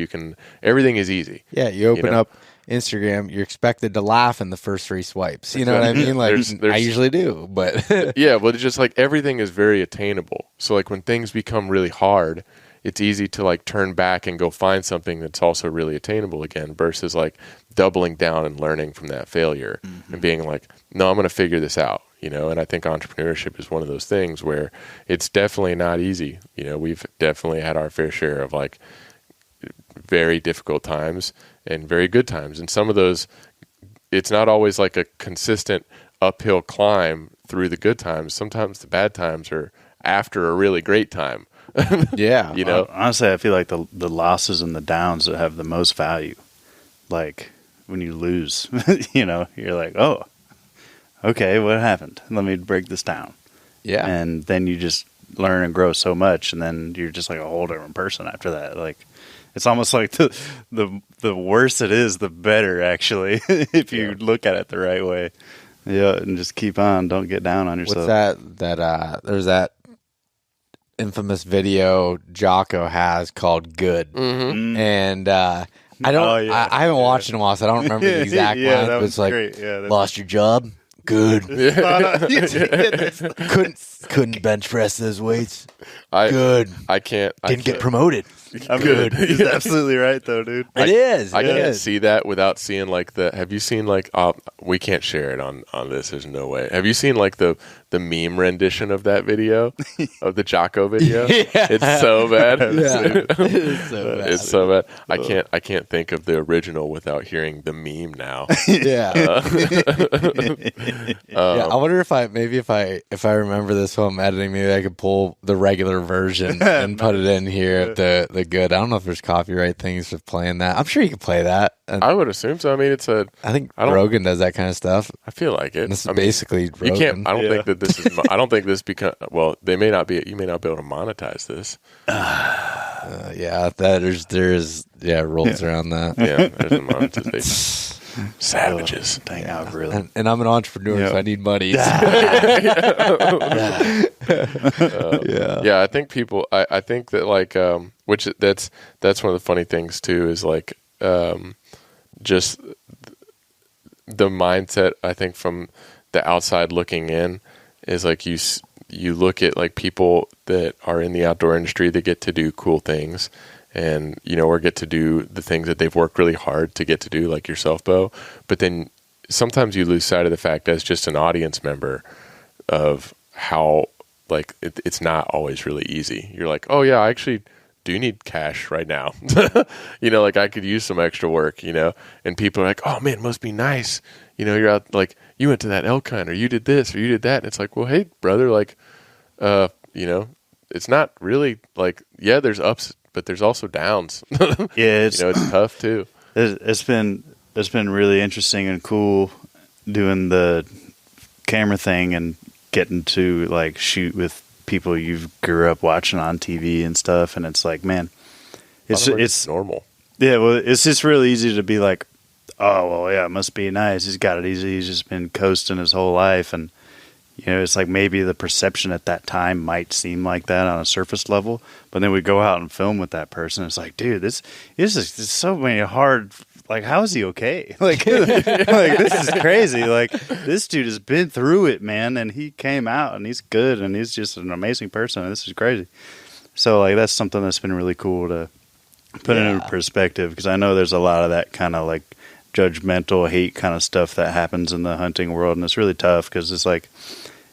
Everything is easy. Yeah, you open up Instagram, you're expected to laugh in the first 3 swipes. You know what I mean? Like There's I usually do, but yeah, but it's just like everything is very attainable. So like when things become really hard, it's easy to like turn back and go find something that's also really attainable again versus like doubling down and learning from that failure and being like, no, I'm going to figure this out, you know? And I think entrepreneurship is one of those things where it's definitely not easy. You know, we've definitely had our fair share of like very difficult times and very good times. And some of those, it's not always like a consistent uphill climb through the good times. Sometimes the bad times are after a really great time. yeah. You know, honestly, I feel like the losses and the downs that have the most value. Like when you lose, you know, you're like, oh, okay, what happened? Let me break this down. Yeah. And then you just learn and grow so much, and then you're just like a whole different person after that. Like it's almost like the worse it is, the better, actually, if you look at it the right way. Yeah, and just keep on. Don't get down on yourself. What's that? There's that infamous video Jocko has called "Good," and I don't. I haven't watched it in a while, so I don't remember the exact lines. But it's like, lost your job. Good. Couldn't bench press those weights. Good. I can't. Didn't get promoted. I'm good. He's absolutely right, though, dude. It is. I can't see that without seeing like the. Have you seen like? We can't share it on this. There's no way. Have you seen like the meme rendition of that video of the Jocko video? It's so bad. It's so bad. It's so bad. I can't think of the original without hearing the meme now. Yeah. I wonder if I remember this while I'm editing, maybe I could pull the regular version and put it in here. The good. I don't know if there's copyright things with playing that. I'm sure you could play that. And I would assume so. I mean, I think Rogan does that kind of stuff. I feel like it. This is basically Rogan. You can't. I don't think that this is. I don't think this become. Well, they may not be. You may not be able to monetize this. There's rules around that. Yeah, there's the monetization. Savages. Dang algorithm. And I'm an entrepreneur, so I need money. Yeah, I think people. I think that like, which that's one of the funny things too is like, just the mindset. I think from the outside looking in is like you look at like people that are in the outdoor industry that get to do cool things. And, you know, or get to do the things that they've worked really hard to get to do, like yourself, Beau. But then sometimes you lose sight of the fact as just an audience member of how, like, it's not always really easy. You're like, oh, yeah, I actually do need cash right now. You know, like, I could use some extra work, you know. And people are like, oh, man, it must be nice. You know, you're out, like, you went to that elk hunt, or you did this, or you did that. And it's like, well, hey, brother, like, you know, it's not really, like, yeah, there's ups, but there's also downs. It's it's tough too. It's been really interesting and cool doing the camera thing and getting to like shoot with people you grew up watching on TV and stuff. And it's like, man, it's normal. Yeah, well, it's just really easy to be like, oh, well, yeah, it must be nice. He's got it easy. He's just been coasting his whole life, and you know, it's like maybe the perception at that time might seem like that on a surface level, but then we go out and film with that person. It's like, dude, this is so many hard. Like, how is he okay? Like, this is crazy. Like, this dude has been through it, man, and he came out, and he's good, and he's just an amazing person. And this is crazy. So, like, that's something that's been really cool to put into perspective, because I know there's a lot of that kind of like judgmental hate kind of stuff that happens in the hunting world, and it's really tough because it's like,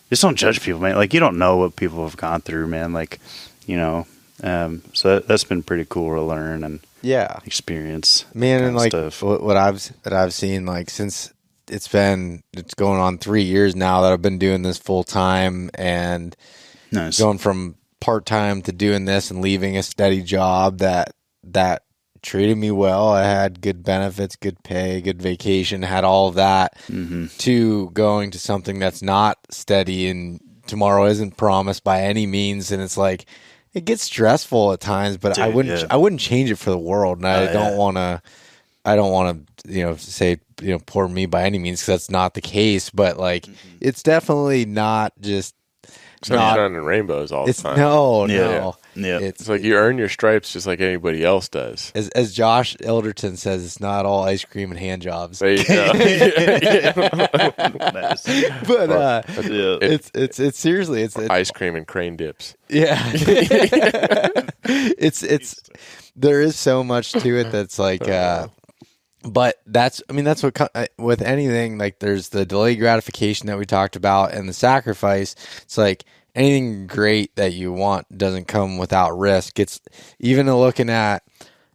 just don't judge people, man. Like, you don't know what people have gone through, man. Like, you know, so that's been pretty cool to learn and experience, man. And like what I've seen, like, since it's going on 3 years now that I've been doing this full time, and going from part time to doing this and leaving a steady job that treated me well. I had good benefits, good pay, good vacation, had all of that, to going to something that's not steady and tomorrow isn't promised by any means. And it's like, it gets stressful at times, but I wouldn't change it for the world. And I don't want to, say, poor me by any means, because that's not the case. But like, it's definitely not just sunshine and rainbows all the It's time. no. Yeah. It's like you earn your stripes just like anybody else does. As Josh Elderton says, it's not all ice cream and hand jobs. There you go. Nice. But Yeah. it's seriously it's Ice cream and crane dips. yeah. it's there is so much to it that's like but that's what with anything, like there's the delayed gratification that we talked about and the sacrifice. It's like anything great that you want doesn't come without risk. It's even looking at,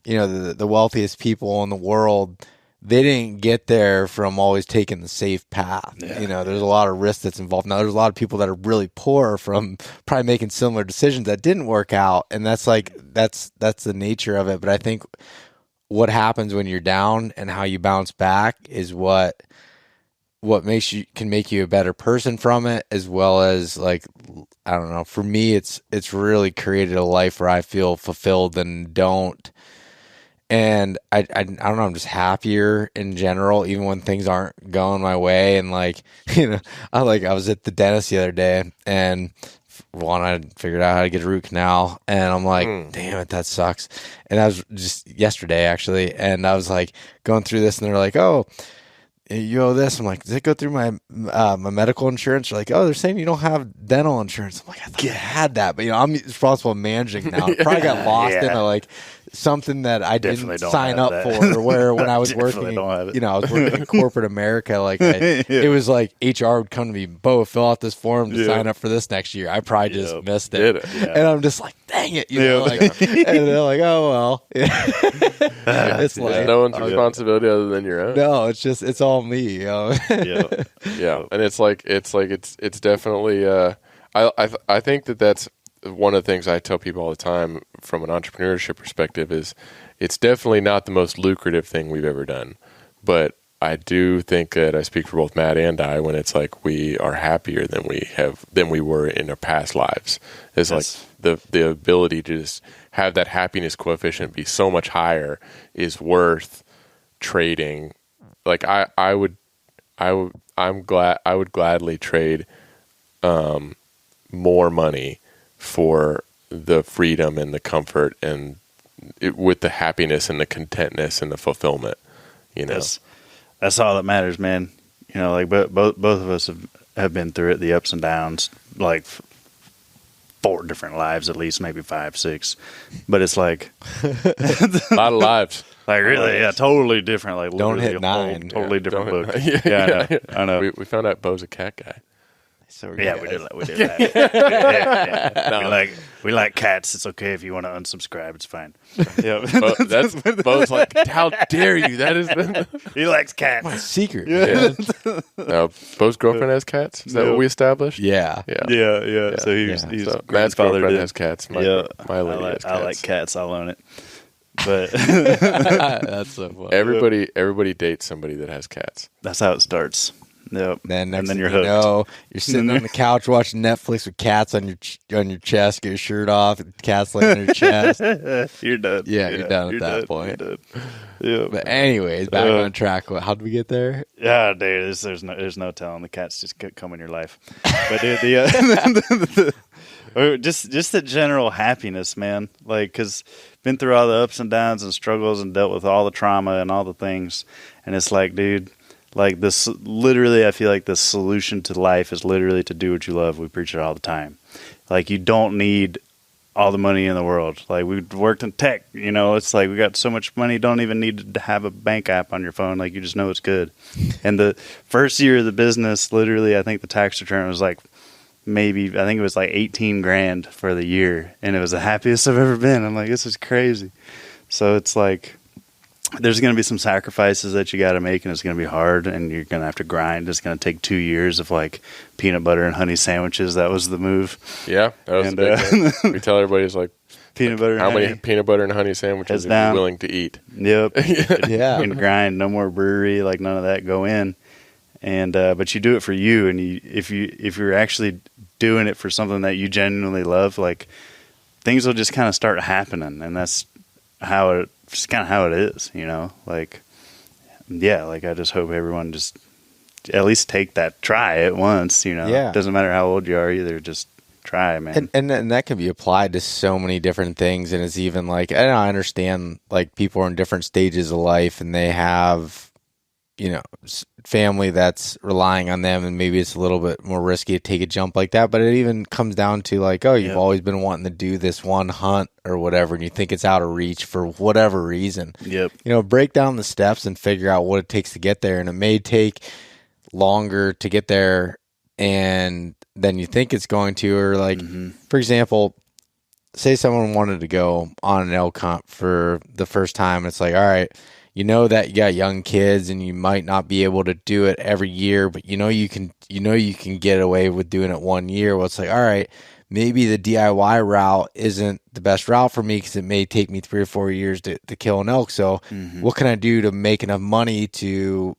the wealthiest people in the world, they didn't get there from always taking the safe path. Yeah. There's a lot of risk that's involved. Now, there's a lot of people that are really poor from probably making similar decisions that didn't work out. And that's the nature of it. But I think what happens when you're down and how you bounce back is what can make you a better person from it, as well as, like, I don't know, for me it's really created a life where I feel fulfilled and don't. And I don't know, I'm just happier in general, even when things aren't going my way. And like, I was at the dentist the other day, and I figured out how to get a root canal, and I'm like, damn it, that sucks. And I was just yesterday actually, and I was like going through this, and they're like, oh, you owe this. I'm like, does it go through my my medical insurance? They're like, oh, they're saying you don't have dental insurance. I'm like, I thought I had that, but I'm responsible for managing now. I probably got lost in like something that I Definitely didn't sign up for, or where when I was working, I was working in corporate America, like it was like HR would come to me, Beau, fill out this form to sign up for this next year. I probably just missed it. And I'm just like, dang it, and they're like, oh well. It's like no one's responsibility other than your own. No, it's all me. Yeah, and it's definitely. I think that's one of the things I tell people all the time from an entrepreneurship perspective is it's definitely not the most lucrative thing we've ever done, but I do think that I speak for both Matt and I when it's like we are happier than we were in our past lives. It's like the ability to just have that happiness coefficient be so much higher is worth trading. Like I would gladly trade more money for the freedom and the comfort and with the happiness and the contentness and the fulfillment. That's all that matters, man. Like both of us have been through it, the ups and downs, like 4 different lives, at least, maybe 5, 6. But it's like a lot of lives. Like really, yeah, totally different. Like don't hit 9. Totally different book. I know. We found out Beau's a cat guy. So we did that. We like cats. It's okay if you want to unsubscribe. It's fine. Yeah, Beau's like, how dare you? That is he likes cats. My secret. Yeah. Beau's girlfriend has cats. Is that what we established? Yeah. So he's Matt's girlfriend has cats. My lady has cats. I like cats. I'll own it. But that's so funny. Everybody dates somebody that has cats. That's how it starts. Yep. And then you're hooked. You're sitting on the couch watching Netflix with cats on your chest, get your shirt off, and cats laying on your chest. You're done. Yeah, you're done at that point. Yeah. But anyways, back on track. How did we get there? Yeah, dude, there's no telling. The cats just come in your life. But dude, just the general happiness, man. Like, because been through all the ups and downs and struggles and dealt with all the trauma and all the things, and it's like, dude. Like this, literally, I feel like the solution to life is literally to do what you love. We preach it all the time. Like, you don't need all the money in the world. Like, we worked in tech, it's like we got so much money, don't even need to have a bank app on your phone. Like, you just know it's good. And the first year of the business, literally, I think the tax return was like I think it was like 18 grand for the year. And it was the happiest I've ever been. I'm like, this is crazy. So it's like, there's going to be some sacrifices that you got to make, and it's going to be hard, and you're going to have to grind. It's going to take 2 years of like peanut butter and honey sandwiches. That was the move. Yeah, that was the big we tell everybody it's like peanut butter. How many peanut butter and honey sandwiches are you willing to eat? Yep. Yeah. And grind. No more brewery. Like none of that. Go in, and but you do it for you, and if you're actually doing it for something that you genuinely love, like things will just kind of start happening, and that's just kind of how it is, like, yeah, like I just hope everyone just at least try it once, Yeah. It doesn't matter how old you are either. Just try, man. And that can be applied to so many different things. And it's even like, and I understand like people are in different stages of life and they have, family that's relying on them, and maybe it's a little bit more risky to take a jump like that. But it even comes down to like, oh, you've always been wanting to do this one hunt or whatever, and you think it's out of reach for whatever reason. Yep. Break down the steps and figure out what it takes to get there. And it may take longer to get there and than you think it's going to, or like, for example, say someone wanted to go on an elk hunt for the first time. It's like, all right, that you got young kids and you might not be able to do it every year, but you can get away with doing it 1 year. Well, it's like, all right, maybe the DIY route isn't the best route for me because it may take me 3 or 4 years to kill an elk. So what can I do to make enough money to,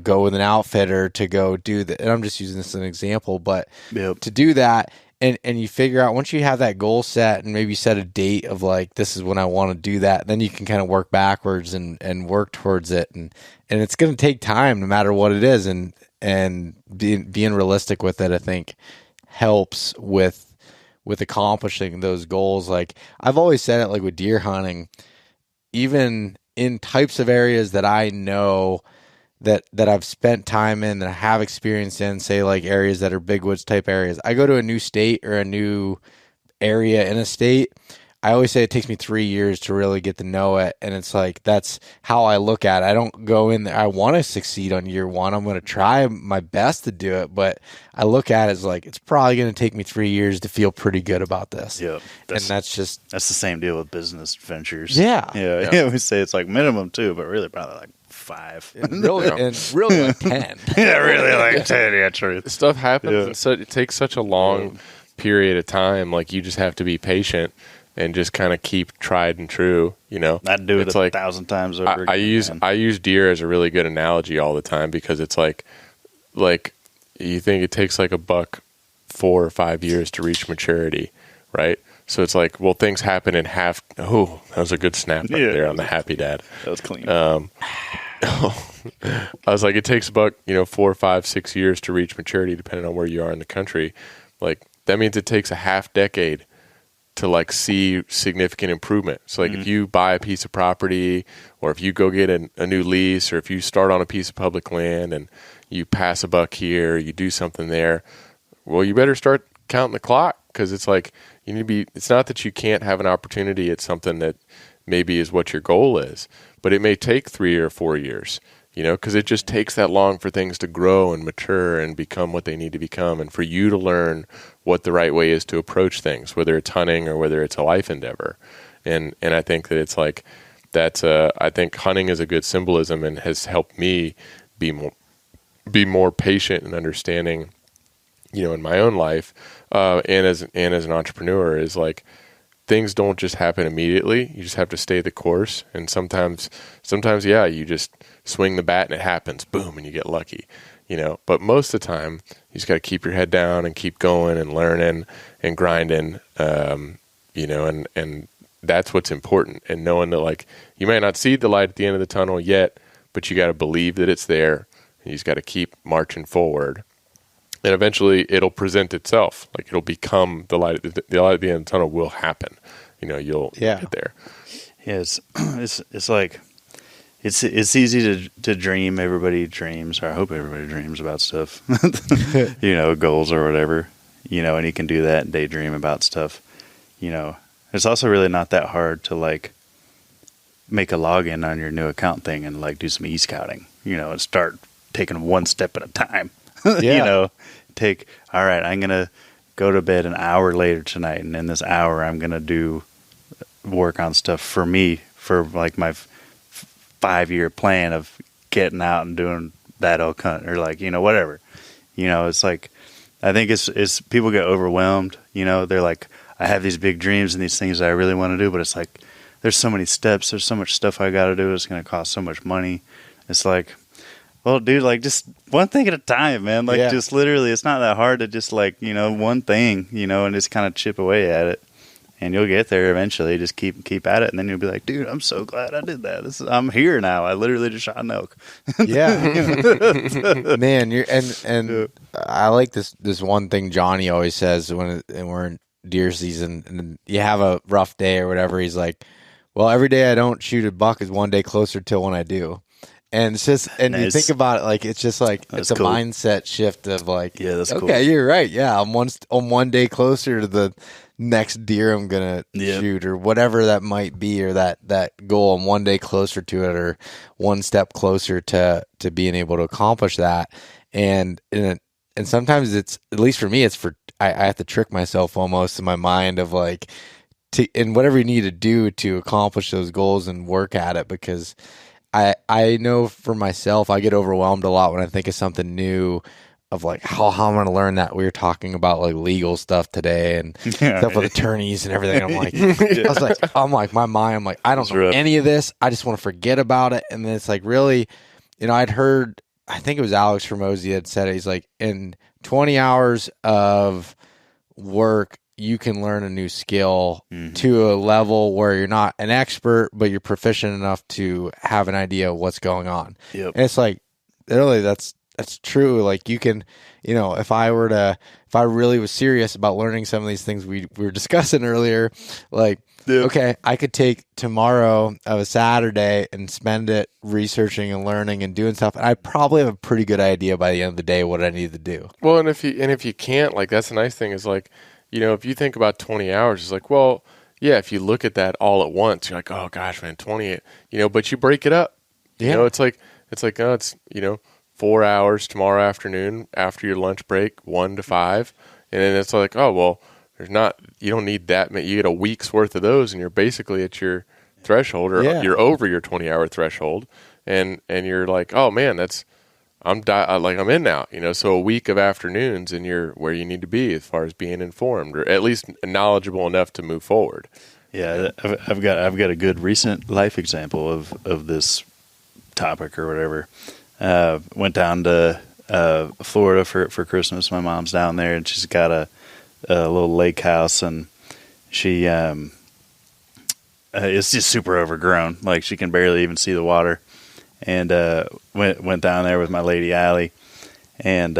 go with an outfitter to go do that? And I'm just using this as an example, but to do that, and you figure out, once you have that goal set and maybe set a date of like, this is when I want to do that, then you can kind of work backwards and work towards it. And it's going to take time no matter what it is. And being realistic with it, I think helps with accomplishing those goals. Like I've always said it, like with deer hunting, even in types of areas that I know that I've spent time in, that I have experience in, say like areas that are big woods type areas. I go to a new state or a new area in a state, I always say it takes me 3 years to really get to know it. And it's like, that's how I look at it. I don't go in there, I want to succeed on year one. I'm going to try my best to do it, but I look at it as like, it's probably going to take me 3 years to feel pretty good about this. Yeah. That's the same deal with business ventures. Yeah. Yeah. We say it's like minimum 2, but really probably like 5. Really like 10. Yeah, really like 10. Yeah, true. Stuff happens, and so it takes such a long period of time. Like you just have to be patient and just kind of keep tried and true. I'd do it it's like 1,000 times over. I use deer as a really good analogy all the time, because it's like you think it takes like a buck 4 or 5 years to reach maturity, right? So it's like, well, things happen in half. Oh, that was a good snap right there on the happy dad. That was clean. I was like, it takes a buck, 4, 5, 6 years to reach maturity, depending on where you are in the country. Like that means it takes a half decade to like see significant improvement. So like if you buy a piece of property, or if you go get a new lease, or if you start on a piece of public land and you pass a buck here, you do something there, well, you better start counting the clock, because it's like, you need to be, it's not that you can't have an opportunity at something that maybe is what your goal is, but it may take 3 or 4 years, because it just takes that long for things to grow and mature and become what they need to become, and for you to learn what the right way is to approach things, whether it's hunting or whether it's a life endeavor. And I think that it's like, I think hunting is a good symbolism and has helped me be more patient and understanding, in my own life, and as an entrepreneur, is like, things don't just happen immediately. You just have to stay the course. And sometimes, you just swing the bat and it happens, boom, and you get lucky, But most of the time, you just got to keep your head down and keep going and learning and grinding, and that's what's important. And knowing that, like, you might not see the light at the end of the tunnel yet, but you got to believe that it's there. And you just got to keep marching forward. And eventually it'll present itself. Like, it'll become the light. The light at the end of the tunnel will happen. You'll get there. Yeah, it's like, it's easy to dream. Everybody dreams, or I hope everybody dreams about stuff, goals or whatever, and you can do that and daydream about stuff. It's also really not that hard to like make a login on your new account thing and like do some e-scouting, and start taking one step at a time. Yeah. All right, I'm going to go to bed an hour later tonight, and in this hour I'm going to do work on stuff for me, for like my 5-year plan of getting out and doing that elk hunt, or like, whatever. It's like, I think it's people get overwhelmed, they're like, I have these big dreams and these things that I really want to do, but it's like, there's so many steps, there's so much stuff I got to do, it's going to cost so much money. It's like, well, dude, like, just one thing at a time, man. Like, just literally, it's not that hard to just, like, one thing, and just kind of chip away at it. and you'll get there eventually. Just keep at it, and then you'll be like, dude, I'm so glad I did that. I'm here now. I literally just shot an elk. Yeah. Man, and I like this one thing Johnny always says when we're in deer season and you have a rough day or whatever. He's like, well, every day I don't shoot a buck is one day closer till when I do. And it's just, and you think about it, like, it's just like, it's a mindset shift of like, that's okay, cool. You're right. Yeah. I'm one day closer to the next deer I'm going to shoot, or whatever that might be, or that goal. I'm one day closer to it, or one step closer to being able to accomplish that. And sometimes it's, at least for me, it's I have to trick myself almost in my mind of like, and whatever you need to do to accomplish those goals and work at it, because I know for myself, I get overwhelmed a lot when I think of something new, of like how I'm going to learn that. We were talking about like legal stuff today and stuff with attorneys and everything. I'm like, my mind, I'm like, I don't know any of this. I just want to forget about it. And then it's like, really, I'd heard, I think it was Alex Hormozy had said it. He's like, in 20 hours of work, you can learn a new skill to a level where you're not an expert, but you're proficient enough to have an idea of what's going on. Yep. And it's like, really, that's true. Like, you can, if I really was serious about learning some of these things we were discussing earlier, like, okay, I could take tomorrow of a Saturday and spend it researching and learning and doing stuff. And I probably have a pretty good idea by the end of the day what I need to do. Well, and if you can't, like, that's the nice thing is like, if you think about 20 hours, it's like, well, yeah, if you look at that all at once, you're like, oh gosh, man, 20, but you break it up. Yeah. It's like, oh, it's, 4 hours tomorrow afternoon after your lunch break, 1 to 5. And then it's like, oh, well, you don't need that. You get a week's worth of those and you're basically at your threshold, or you're over your 20-hour threshold. And you're like, oh man, I'm in now, so a week of afternoons and you're where you need to be as far as being informed, or at least knowledgeable enough to move forward. Yeah, I've got a good recent life example of this topic or whatever. Went down to Florida for Christmas. My mom's down there, and she's got a little lake house, and she it's just super overgrown. Like, she can barely even see the water. And went down there with my lady Allie, and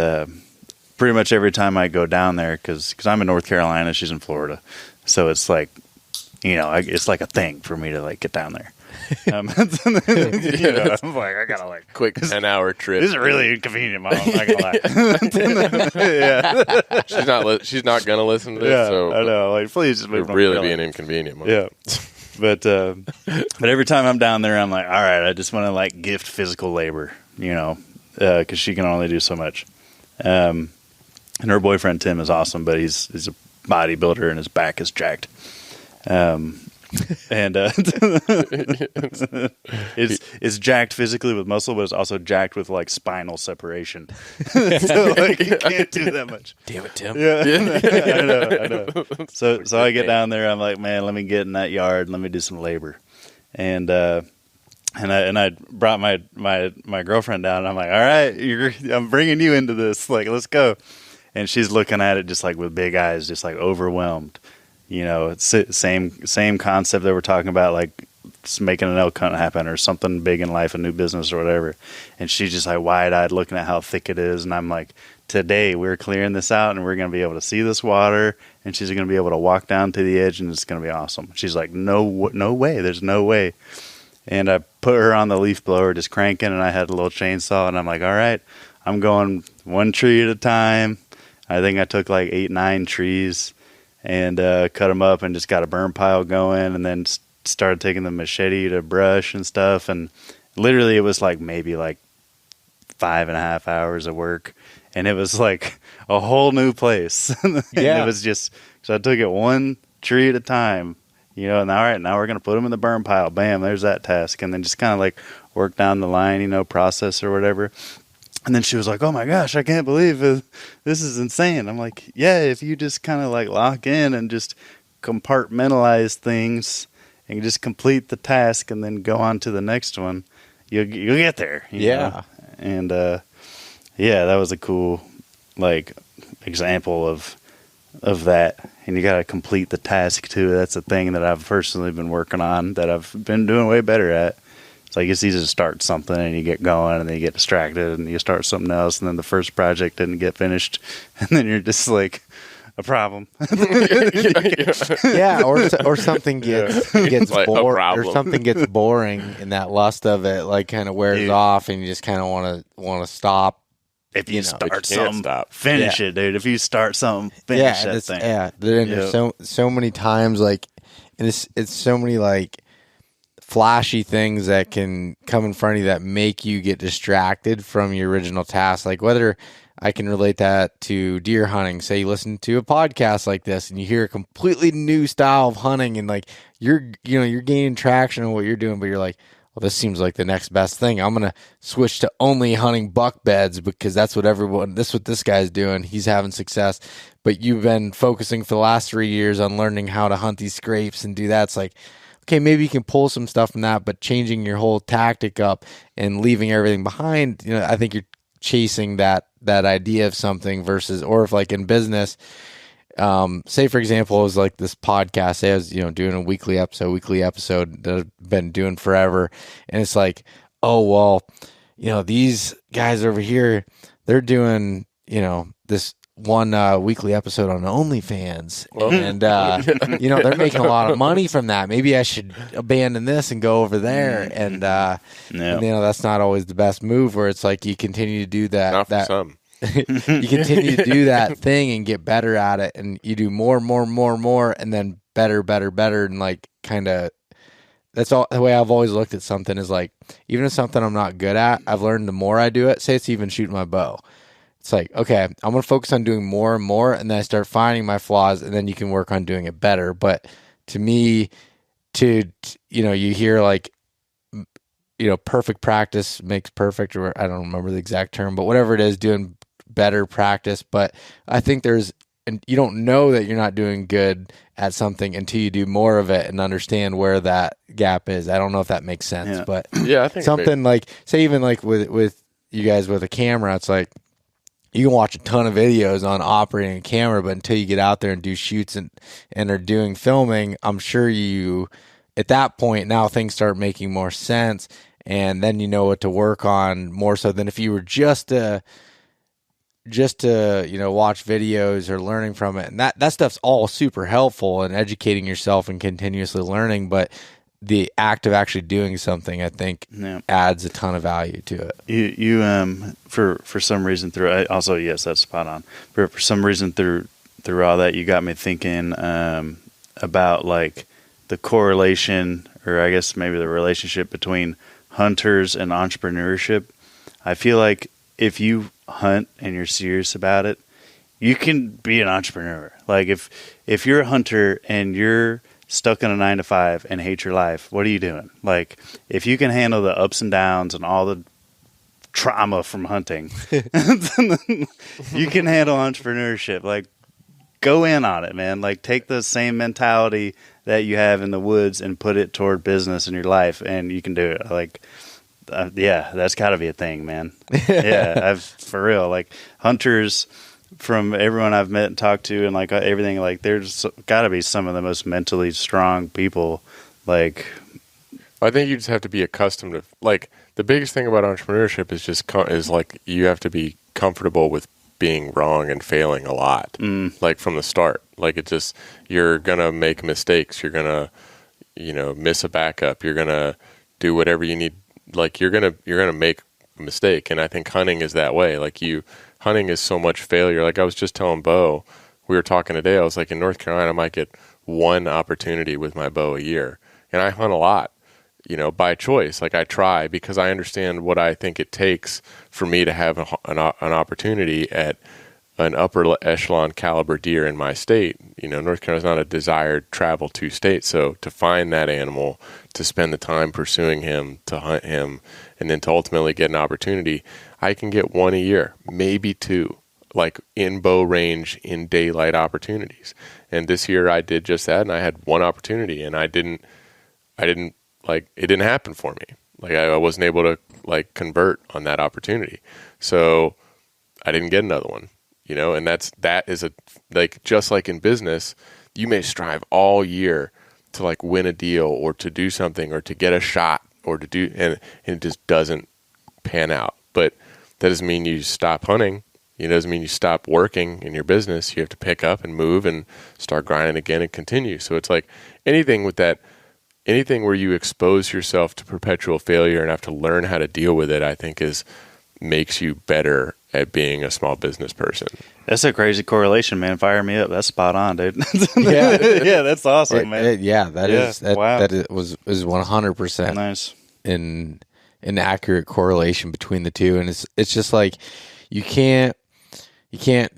pretty much every time I go down there, because I'm in North Carolina, she's in Florida, so it's like, it's like a thing for me to like get down there. I'm like, I gotta like quick 10-hour trip. This is really inconvenient, Mom. I'm not gonna lie. She's not gonna listen to this. Yeah, so I know. Like, please just move. Really be an inconvenient, Mom. Yeah. But every time I'm down there, I'm like, all right, I just want to like gift physical labor, because she can only do so much. And her boyfriend Tim is awesome, but he's a bodybuilder and his back is jacked. And it's jacked physically with muscle, but it's also jacked with like spinal separation. So like, you can't do that much. Damn it, Tim. Yeah. I know. So I get down there. I'm like, man, let me get in that yard and let me do some labor. And I brought my girlfriend down. And I'm like, all right, I'm bringing you into this. Like, let's go. And she's looking at it just like with big eyes, just like overwhelmed. It's same concept that we're talking about, like just making an elk hunt happen or something big in life, a new business or whatever. And she's just like wide-eyed looking at how thick it is. And I'm like, today we're clearing this out and we're going to be able to see this water, and she's going to be able to walk down to the edge and it's going to be awesome. She's like, no way. There's no way. And I put her on the leaf blower, just cranking, and I had a little chainsaw, and I'm like, all right, I'm going one tree at a time. I think I took like 8-9 trees and cut them up and just got a burn pile going, and then started taking the machete to brush and stuff. And literally it was like maybe like 5.5 hours of work, and it was like a whole new place. And it was just, so I took it one tree at a time, and all right, now we're going to put them in the burn pile. Bam, there's that task. And then just kind of like work down the line, process or whatever. And then she was like, oh my gosh, I can't believe this is insane. I'm like, yeah, if you just kind of like lock in and just compartmentalize things and just complete the task and then go on to the next one, you'll get there. You know? And that was a cool like example of that. and you got to complete the task too. That's a thing that I've personally been working on that I've been doing way better at. It's like it's easy to start something and you get going and then you get distracted and you start something else and then the first project didn't get finished and then you're just like a problem. Yeah, or something gets Like a bored, or problem. something gets boring, and that lust of it like kind of wears off, and you just kind of want to stop. If you know, start can't something, stop. finish it, dude. If you start something, finish that thing. Yeah, there's so many times like, and it's so many like flashy things that can come in front of you that make you get distracted from your original task. Like whether I can relate that to deer hunting. Say you listen to a podcast like this and you hear a completely new style of hunting and like you're gaining traction on what you're doing, but you're like, well, this seems like the next best thing. I'm going to switch to only hunting buck beds because that's what this guy's doing. He's having success, but you've been focusing for the last 3 years on learning how to hunt these scrapes and do that. It's like, okay, maybe you can pull some stuff from that, but changing your whole tactic up and leaving everything behind, I think you're chasing that idea of something versus, or if like in business, say for example, it was like this podcast, say I was, doing a weekly episode that I've been doing forever. And it's like, oh, well, these guys over here, they're doing, this one weekly episode on OnlyFans, and they're making a lot of money from that. Maybe I should abandon this and go over there, and that's not always the best move. Where it's like you continue to do that. Not for some. You continue to do that thing and get better at it, and you do more, and then better, and like kind of. That's all the way I've always looked at something is like, even if something I'm not good at, I've learned the more I do it. Say it's even shooting my bow. It's like, okay, I'm going to focus on doing more and more, and then I start finding my flaws, and then you can work on doing it better. But to me, you hear like, perfect practice makes perfect, or I don't remember the exact term, but whatever it is, doing better practice. But I think and you don't know that you're not doing good at something until you do more of it and understand where that gap is. I don't know if that makes sense, but yeah, I think something like, say even like with you guys with a camera, it's like, you can watch a ton of videos on operating a camera, but until you get out there and do shoots and are doing filming, I'm sure at that point, now things start making more sense, and then you know what to work on more so than if you were just to watch videos or learning from it. And that stuff's all super helpful in educating yourself and continuously learning, but the act of actually doing something, I think, adds a ton of value to it. You for some reason also, yes, that's spot on. For some reason through all that, you got me thinking about like the correlation, or I guess maybe the relationship between hunters and entrepreneurship. I feel like if you hunt and you're serious about it, you can be an entrepreneur. Like if you're a hunter and you're stuck in a 9-to-5 and hate your life, what are you doing? Like, if you can handle the ups and downs and all the trauma from hunting, you can handle entrepreneurship. Like, go in on it, man. Like, take the same mentality that you have in the woods and put it toward business in your life, and you can do it. Like, that's got to be a thing, man. Yeah, for real. Like, hunters, from everyone I've met and talked to and like everything, like there's got to be some of the most mentally strong people. Like, I think you just have to be accustomed to, like, the biggest thing about entrepreneurship is like you have to be comfortable with being wrong and failing a lot, like from the start. Like you're gonna make mistakes. You're gonna, miss a backup. You're gonna do whatever you need. Like you're gonna make a mistake, and I think hunting is that way. Like hunting is so much failure. Like I was just telling Beau, we were talking today, I was like, in North Carolina, I might get one opportunity with my bow a year. And I hunt a lot, by choice. Like I try because I understand what I think it takes for me to have an opportunity at an upper echelon caliber deer in my state. North Carolina is not a desired travel to state. So to find that animal, to spend the time pursuing him, to hunt him, and then to ultimately get an opportunity, I can get one a year, maybe two, like in bow range, in daylight opportunities. And this year I did just that, and I had one opportunity, and it didn't happen for me. Like I wasn't able to like convert on that opportunity. So I didn't get another one. and that is like, just like in business, you may strive all year to like win a deal or to do something or to get a shot or to do, and it just doesn't pan out. But that doesn't mean you stop hunting. It doesn't mean you stop working in your business. You have to pick up and move and start grinding again and continue. So it's like anything where you expose yourself to perpetual failure and have to learn how to deal with it, I think makes you better at being a small business person. That's a crazy correlation, man. Fire me up. That's spot on, dude. Yeah. Yeah, that's awesome, man. Wow. That was 100% Nice. in an accurate correlation between the two. And it's just like you can't,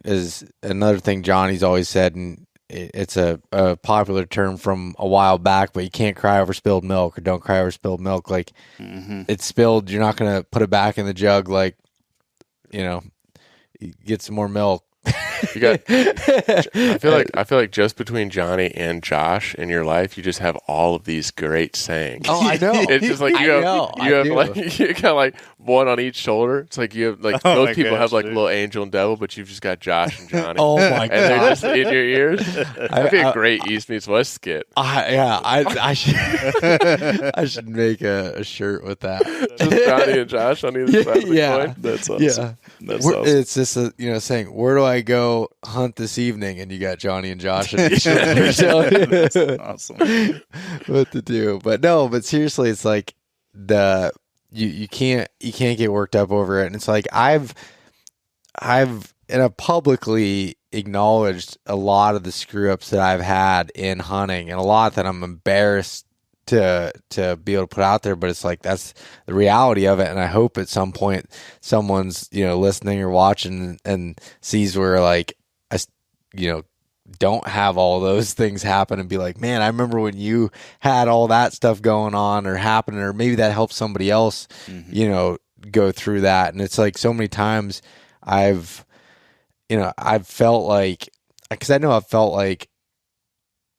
as another thing Johnny's always said, and it's a popular term from a while back, but you can't cry over spilled milk, or don't cry over spilled milk. Like, it's spilled, you're not going to put it back in the jug, like, get some more milk. You got. I feel like just between Johnny and Josh in your life, you just have all of these great sayings. Oh, I know. It's just like you got like one on each shoulder. It's like you have like most people have like little angel and devil, but you've just got Josh and Johnny. Oh my and they're god! just in your ears. That'd be a great East meets West skit. I should make a shirt with that. Just Johnny and Josh on either side of the coin. That's awesome. Yeah. That's awesome. It's just saying, where do I go hunt this evening? And you got Johnny and Josh and That's awesome. what to do. But seriously, it's like you can't get worked up over it. And it's like I've publicly acknowledged a lot of the screw ups that I've had in hunting, and a lot that I'm embarrassed to be able to put out there, but it's like that's the reality of it. And I hope at some point someone's listening or watching and sees where like I don't have all those things happen and be like, man, I remember when you had all that stuff going on or happening, or maybe that helps somebody else go through that. And it's like so many times I've felt like, because I know I've felt like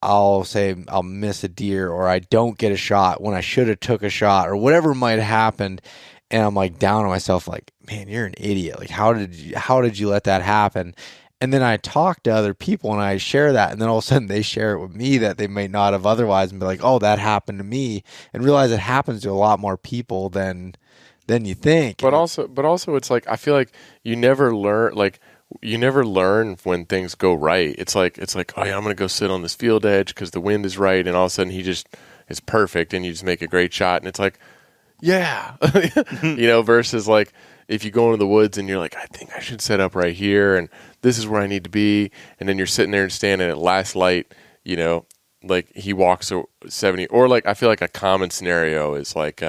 I'll say I'll miss a deer, or I don't get a shot when I should have took a shot, or whatever might have happened, and I'm like down on myself, like, man, you're an idiot. Like, how did you let that happen? And then I talk to other people and I share that, and then all of a sudden they share it with me that they may not have otherwise, and be like, oh, that happened to me, and realize it happens to a lot more people than you think. But also, it's like I feel like you never learn when things go right. It's like, oh yeah, I'm going to go sit on this field edge because the wind is right, and all of a sudden it's perfect, and you just make a great shot, and it's like, yeah, versus like if you go into the woods and you're like, I think I should set up right here, and this is where I need to be, and then you're sitting there and standing at last light, like he walks 70, or like I feel like a common scenario is like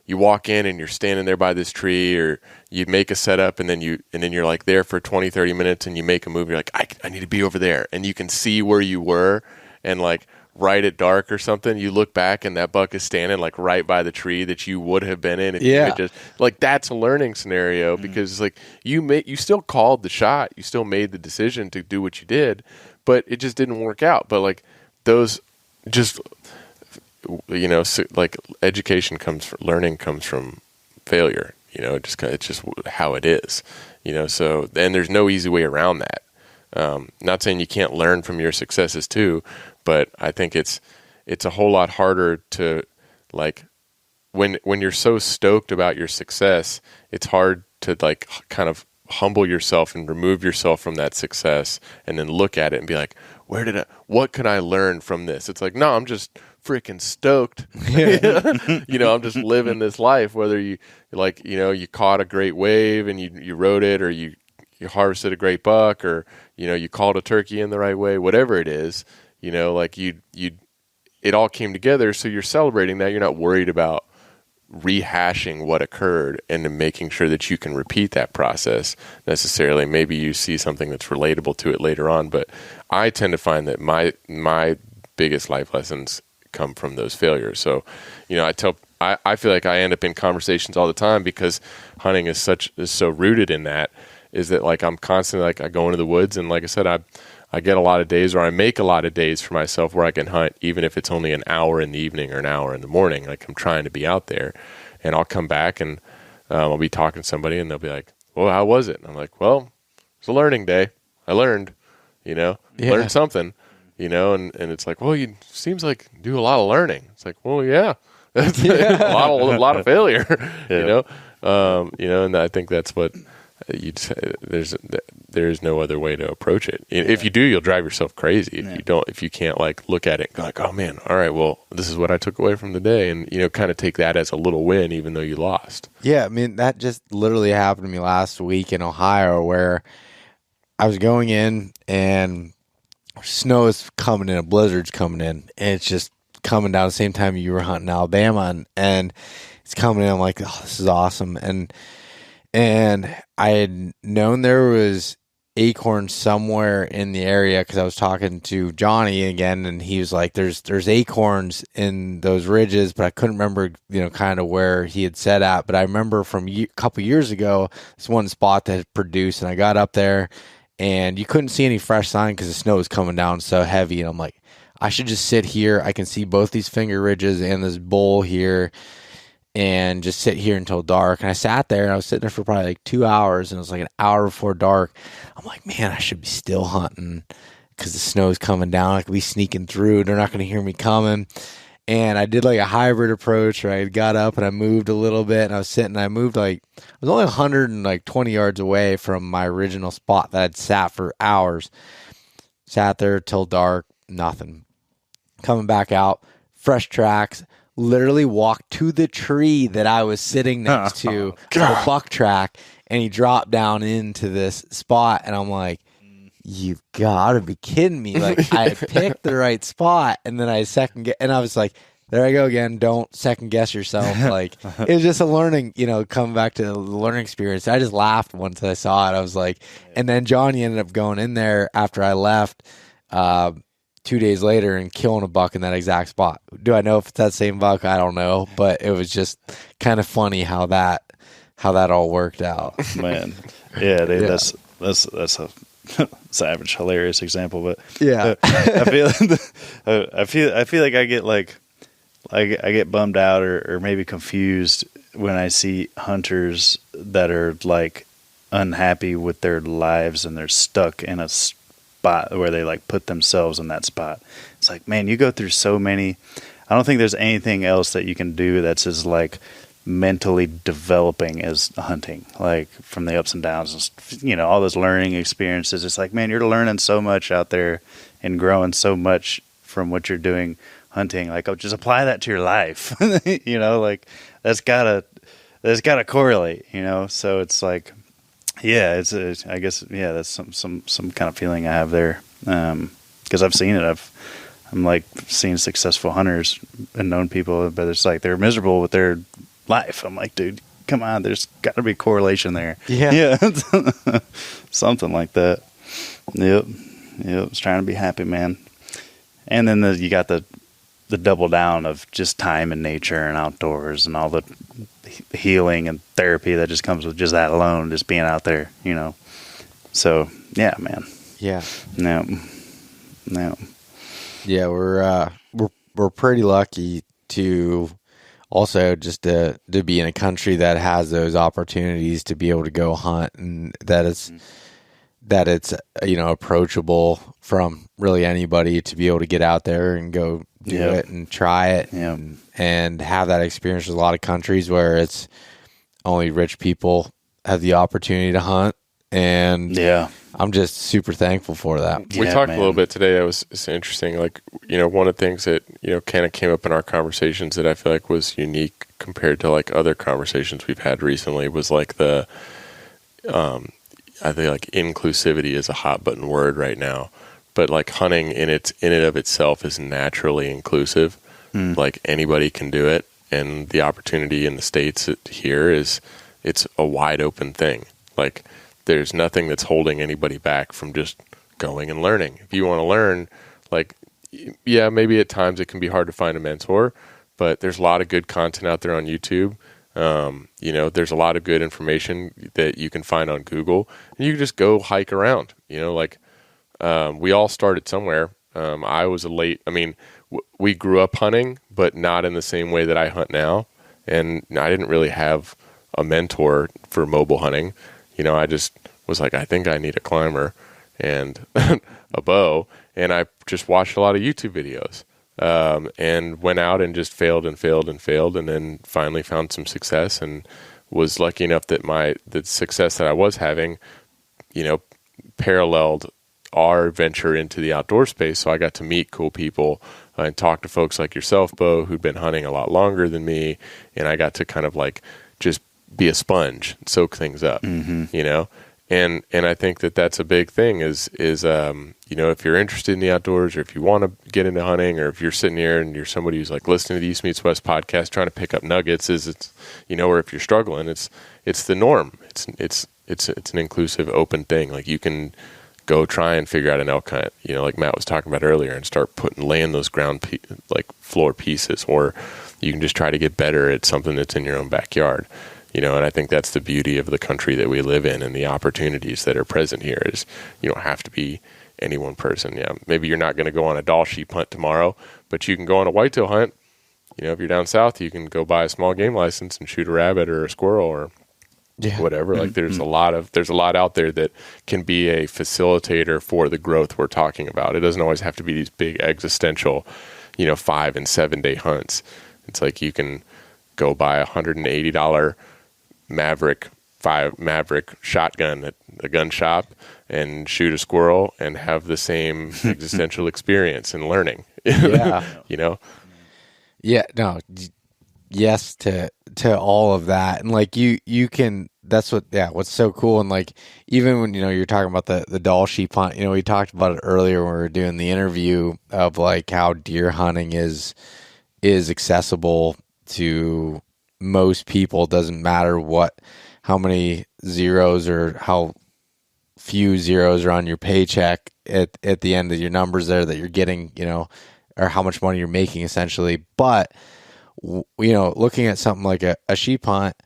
you walk in and you're standing there by this tree, or you make a setup and then you're like there for 20, 30 minutes and you make a move. You're like, I need to be over there. And you can see where you were, and like right at dark or something, you look back and that buck is standing like right by the tree that you would have been in. If you had just like, that's a learning scenario, because it's like you still called the shot. You still made the decision to do what you did, but it just didn't work out. But like those just, like learning comes from failure. It's just how it is. So and there's no easy way around that. Not saying you can't learn from your successes too, but I think it's a whole lot harder to like when you're so stoked about your success, it's hard to like kind of humble yourself and remove yourself from that success, and then look at it and be like, what can I learn from this? It's like, no, I'm just freaking stoked. I'm just living this life, whether you like, you caught a great wave and you rode it, or you harvested a great buck, or, you called a turkey in the right way, whatever it is, like it all came together. So you're celebrating that. You're not worried about rehashing what occurred and then making sure that you can repeat that process necessarily. Maybe you see something that's relatable to it later on, but I tend to find that my biggest life lessons come from those failures. So, I feel like I end up in conversations all the time, because hunting is so rooted in that, is that like I'm constantly like, I go into the woods, and like I said, I get a lot of days, or I make a lot of days for myself where I can hunt, even if it's only an hour in the evening or an hour in the morning. Like I'm trying to be out there, and I'll come back and I'll be talking to somebody, and they'll be like, well, how was it? And I'm like, well, it's a learning day. I learned, learned something, and it's like, well, you seems like you do a lot of learning. It's like, well, yeah, that's a lot of failure, and I think that's what there's no other way to approach it. If you do, you'll drive yourself crazy. If you can't like look at it and go like, oh man, all right, well, this is what I took away from the day, and kind of take that as a little win, even though you lost. Yeah, I mean, that just literally happened to me last week in Ohio, where I was going in and snow is coming in, a blizzard's coming in, and it's just coming down the same time you were hunting Alabama, and it's coming in. I'm like, oh, this is awesome. And I had known there was acorns somewhere in the area because I was talking to Johnny again, and he was like, there's acorns in those ridges, but I couldn't remember, kind of where he had said at. But I remember from a couple years ago, this one spot that had produced, and I got up there, and you couldn't see any fresh sign because the snow was coming down so heavy. And I'm like, I should just sit here. I can see both these finger ridges and this bowl here, and just sit here until dark. And I sat there, and I was sitting there for probably like 2 hours, and it was like an hour before dark. I'm like, man, I should be still hunting because the snow's coming down. I could be sneaking through. They're not going to hear me coming. And I did like a hybrid approach where I got up and I moved a little bit, and I was sitting. I moved I was only 120 yards away from my original spot that I'd sat for hours. Sat there till dark, nothing. Coming back out, fresh tracks. Literally walked to the tree that I was sitting next to, the buck track, and he dropped down into this spot, and I'm like, you've got to be kidding me. Like, I picked the right spot, and then I and I was like, there I go again. Don't second guess yourself. Like, it was just a learning, coming back to the learning experience. I just laughed once I saw it. I was like, and then Johnny ended up going in there after I left, 2 days later, and killing a buck in that exact spot. Do I know if it's that same buck? I don't know, but it was just kind of funny how that all worked out. Man, yeah, dude, that's a savage, hilarious example. But yeah, I feel like I get bummed out or maybe confused when I see hunters that are like unhappy with their lives and they're stuck in a spot where they like put themselves in that spot. It's like, man, you go through so many. I don't think there's anything else that you can do that's as like mentally developing as hunting, like from the ups and downs, all those learning experiences. It's like, man, you're learning so much out there and growing so much from what you're doing hunting. Like, just apply that to your life. Like that's gotta correlate, so it's like, yeah, I guess, yeah, that's some kind of feeling I have there. Cause I've seen it. I'm like seeing successful hunters and known people, but it's like, they're miserable with their life. I'm like, dude, come on, there's got to be correlation there. Yeah. Something like that. Yep. It's trying to be happy, man. And then you got the double down of just time and nature and outdoors and all the healing and therapy that just comes with just that alone, just being out there, So yeah, man. Yeah. No. Yeah, we're pretty lucky to also just to be in a country that has those opportunities to be able to go hunt, and that it's approachable from really anybody to be able to get out there and go do it and try it and have that experience. There's a lot of countries where it's only rich people have the opportunity to hunt, and I'm just super thankful for that. We talked a little bit today. That was interesting. Like, one of the things that, kind of came up in our conversations that I feel like was unique compared to like other conversations we've had recently was like I think like inclusivity is a hot button word right now, but like hunting in and of itself is naturally inclusive. Like anybody can do it. And the opportunity in the States here it's a wide open thing. Like, there's nothing that's holding anybody back from just going and learning. If you want to learn, like, yeah, maybe at times it can be hard to find a mentor, but there's a lot of good content out there on YouTube. There's a lot of good information that you can find on Google, and you can just go hike around. We all started somewhere. I was we grew up hunting, but not in the same way that I hunt now. And I didn't really have a mentor for mobile hunting. I just was like, I think I need a climber and a bow. And I just watched a lot of YouTube videos, and went out and just failed and failed and failed. And then finally found some success, and was lucky enough that the success that I was having, paralleled our venture into the outdoor space. So I got to meet cool people and talk to folks like yourself, Beau, who'd been hunting a lot longer than me. And I got to kind of like just be a sponge, soak things up, And I think that that's a big thing is if you're interested in the outdoors, or if you want to get into hunting, or if you're sitting here and you're somebody who's like listening to the East Meets West podcast, trying to pick up nuggets, or if you're struggling, it's the norm. It's an inclusive, open thing. Like you can go try and figure out an elk hunt, like Matt was talking about earlier, and start laying those floor pieces, or you can just try to get better at something that's in your own backyard. And I think that's the beauty of the country that we live in, and the opportunities that are present here is you don't have to be any one person. Yeah, maybe you're not going to go on a doll sheep hunt tomorrow, but you can go on a whitetail hunt. If you're down south, you can go buy a small game license and shoot a rabbit or a squirrel or whatever. Like there's a lot out there that can be a facilitator for the growth we're talking about. It doesn't always have to be these big existential, 5 and 7 day hunts. It's like you can go buy $180 Maverick shotgun at a gun shop and shoot a squirrel and have the same existential experience and learning. Yeah. Yeah, no. Yes to all of that. And like you can, that's what's so cool. And like, even when, you're talking about the doll sheep hunt, we talked about it earlier when we were doing the interview of like how deer hunting is accessible to most people. It doesn't matter how many zeros or how few zeros are on your paycheck at the end of your numbers there that you're getting, or how much money you're making essentially. But, looking at something like a sheep hunt,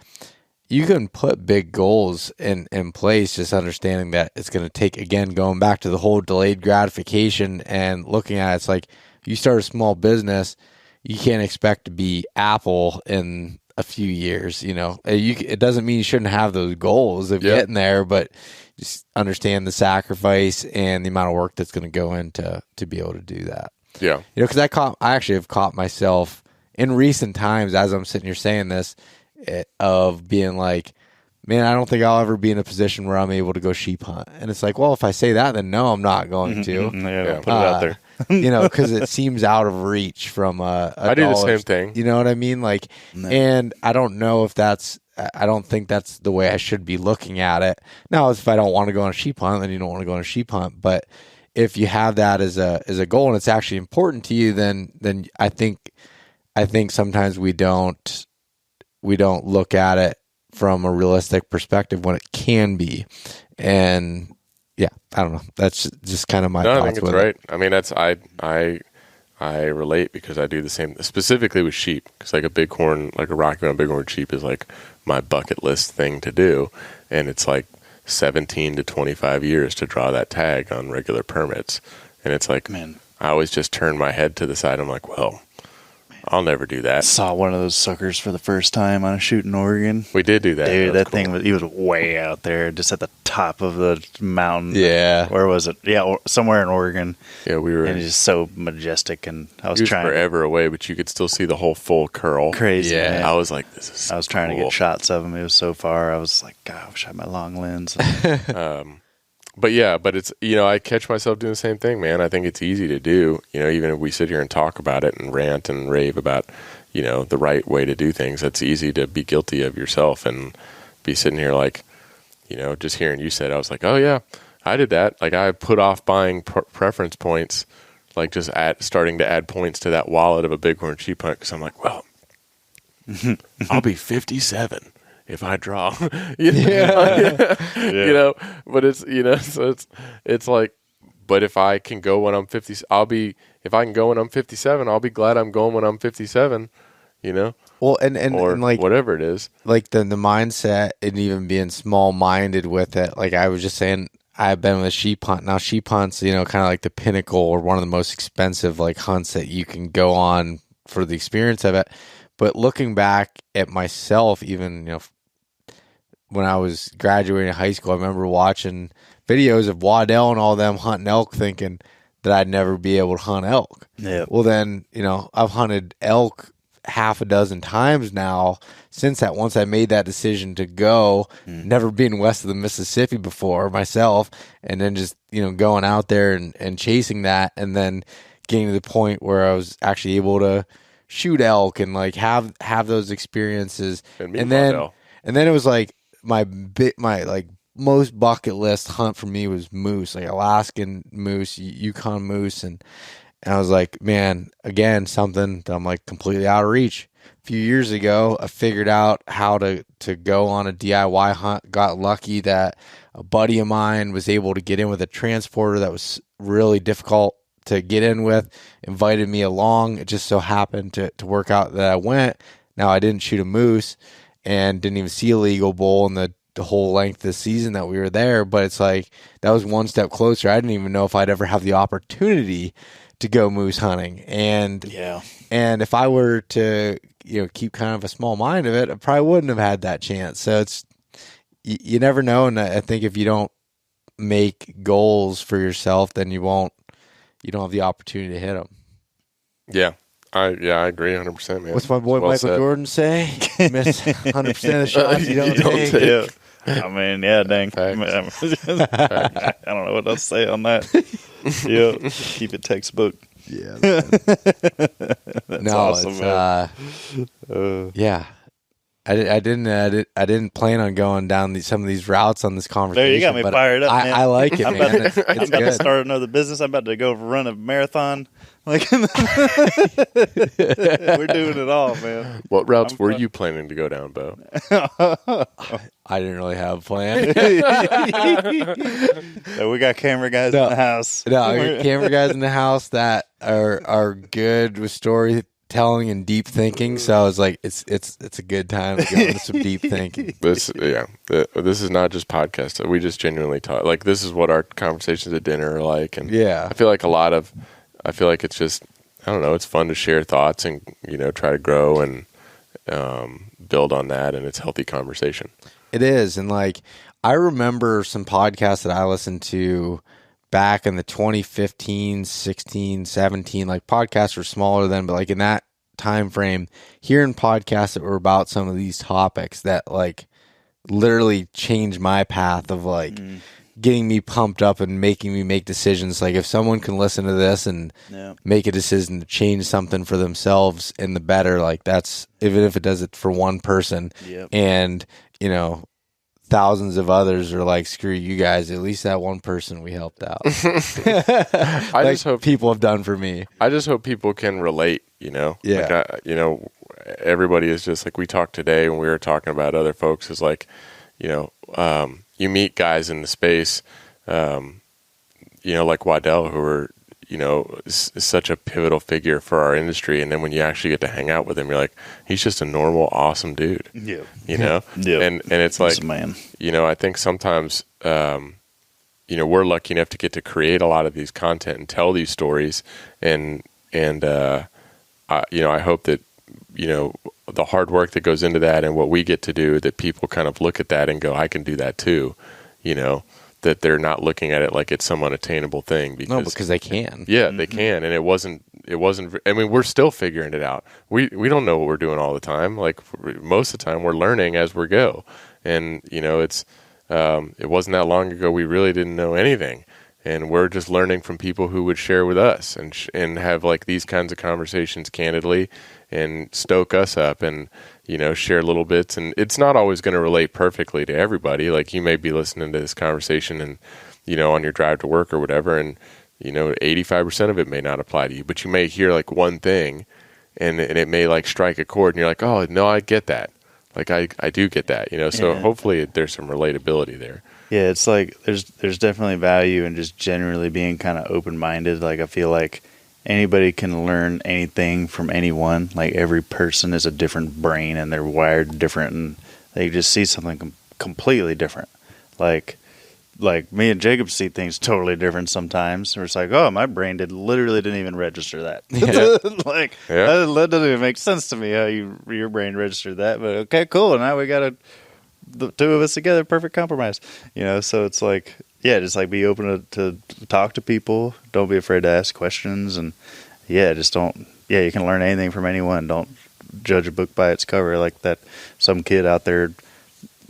you can put big goals in place, just understanding that it's going to take, again, going back to the whole delayed gratification and looking at it, it's like you start a small business, you can't expect to be Apple in a few years. It doesn't mean you shouldn't have those goals of getting there, but just understand the sacrifice and the amount of work that's going to go into to be able to do that. Yeah. Because I actually have caught myself in recent times, as I'm sitting here saying this, of being like, man, I don't think I'll ever be in a position where I'm able to go sheep hunt. And it's like, well, if I say that, then no, I'm not going to. Put it out there. Because it seems out of reach from I do the same thing. You know what I mean? Like, and I don't know if I don't think that's the way I should be looking at it. Now, if I don't want to go on a sheep hunt, then you don't want to go on a sheep hunt. But if you have that as a goal and it's actually important to you, then I think sometimes we don't look at it from a realistic perspective when it can be. And yeah, I don't know. That's just kind of my thoughts. I think it's right. I mean, I relate because I do the same, specifically with sheep. Because like a Rocky Mountain bighorn sheep is like my bucket list thing to do, and it's like 17 to 25 years to draw that tag on regular permits. And it's like, man, I always just turn my head to the side. I'm like, well, I'll never do that. Saw one of those suckers for the first time on a shoot in Oregon. We did do that. Dude, that thing he was way out there, just at the top of the mountain. Yeah. Where was it? Yeah, somewhere in Oregon. Yeah, we were. And it's just so majestic, and I was he was trying forever away, but you could still see the whole full curl. Crazy. Yeah. Man. I was like, this is so I was trying to get shots of him. It was so far. I was like, God, I wish I had my long lens. But it's, I catch myself doing the same thing, man. I think it's easy to do, even if we sit here and talk about it and rant and rave about, the right way to do things. It's easy to be guilty of yourself and be sitting here like, just hearing you said, I was like, oh yeah, I did that. Like I put off buying preference points, like just starting to add points to that wallet of a bighorn sheep hunt. Cause I'm like, well, I'll be 57. If I draw, but it's, so it's like, but if I can go when I'm 50, if I can go when I'm 57, I'll be glad I'm going when I'm 57, Well, and like whatever it is, like the mindset and even being small minded with it. Like I was just saying, I've been with a sheep hunt. Now sheep hunts, kind of like the pinnacle or one of the most expensive like hunts that you can go on for the experience of it. But looking back at myself, even, when I was graduating high school, I remember watching videos of Waddell and all them hunting elk, thinking that I'd never be able to hunt elk. Yeah. Well, then, I've hunted elk half a dozen times now since that. Once I made that decision to go, never been west of the Mississippi before myself, and then just, going out there and chasing that, and then getting to the point where I was actually able to shoot elk and like have those experiences. And then it was like my like most bucket list hunt for me was moose, like Alaskan moose, Yukon moose, and I was like, man, again, something that I'm like completely out of reach. A few years ago, I figured out how to go on a DIY hunt. Got lucky that a buddy of mine was able to get in with a transporter that was really difficult to get in with, invited me along. It just so happened to work out that I went. Now, I didn't shoot a moose and didn't even see a legal bull in the whole length of the season that we were there, but it's like that was one step closer. I didn't even know if I'd ever have the opportunity to go moose hunting. And if I were to keep kind of a small mind of it, I probably wouldn't have had that chance. So it's you never know, and I think if you don't make goals for yourself, then you don't have the opportunity to hit them. Yeah. I agree 100%, man. What's my boy Michael Jordan say? Miss 100% of the shots you don't take. Yeah. I mean, yeah, dang. I don't know what else to say on that. Yeah, keep it textbook. Yeah. That's awesome, man. Yeah. I didn't plan on going down some of these routes on this conversation. There, you got me fired up, man. I like it, man. I'm about to start another business. I'm about to go run a marathon. Like we're doing it all, man. What routes were you planning to go down, Beau? I didn't really have a plan. So we got camera guys in the house. No, I got camera guys in the house that are good with storytelling and deep thinking. So I was like, it's a good time to go into some deep thinking. This is not just podcast. We just genuinely talk. Like, this is what our conversations at dinner are like. And I feel like it's just, I don't know, it's fun to share thoughts and, try to grow and build on that. And it's healthy conversation. It is. And like, I remember some podcasts that I listened to back in the 2015, 16, 17, like podcasts were smaller then, but like in that time frame, hearing podcasts that were about some of these topics that like literally changed my path of like getting me pumped up and making me make decisions. Like if someone can listen to this and make a decision to change something for themselves in the better, like that's, even if it does it for one person and, thousands of others are like, screw you guys, at least that one person we helped out. I just hope people have done for me. I just hope people can relate, Yeah. Like everybody is just like we talked today when we were talking about other folks is like, you meet guys in the space, like Waddell, who are, is such a pivotal figure for our industry. And then when you actually get to hang out with him, you're like, he's just a normal, awesome dude. Yeah. And it's like, man. I think sometimes, we're lucky enough to get to create a lot of these content and tell these stories. And I hope that, the hard work that goes into that and what we get to do, that people kind of look at that and go, I can do that too, that they're not looking at it like it's some unattainable thing. Because they can. Yeah, they can. And it wasn't, I mean, we're still figuring it out. We don't know what we're doing all the time. Like most of the time we're learning as we go. And, it wasn't that long ago we really didn't know anything. And we're just learning from people who would share with us and have like these kinds of conversations candidly and stoke us up and, share little bits. And it's not always going to relate perfectly to everybody. Like you may be listening to this conversation and, on your drive to work or whatever. And, 85% of it may not apply to you, but you may hear like one thing and it may like strike a chord and you're like, oh no, I get that. Like I do get that, so hopefully there's some relatability there. Yeah, it's like there's definitely value in just generally being kind of open-minded. Like I feel like anybody can learn anything from anyone. Like every person is a different brain and they're wired different and they just see something completely different. Like me and Jacob see things totally different sometimes. We're just like, oh, my brain literally didn't even register that. That doesn't even make sense to me how your brain registered that. But okay, cool. Now we got to the two of us together, perfect compromise. So it's like, yeah, just like be open to talk to people. Don't be afraid to ask questions, and just don't. Yeah, you can learn anything from anyone. Don't judge a book by its cover. Like that, some kid out there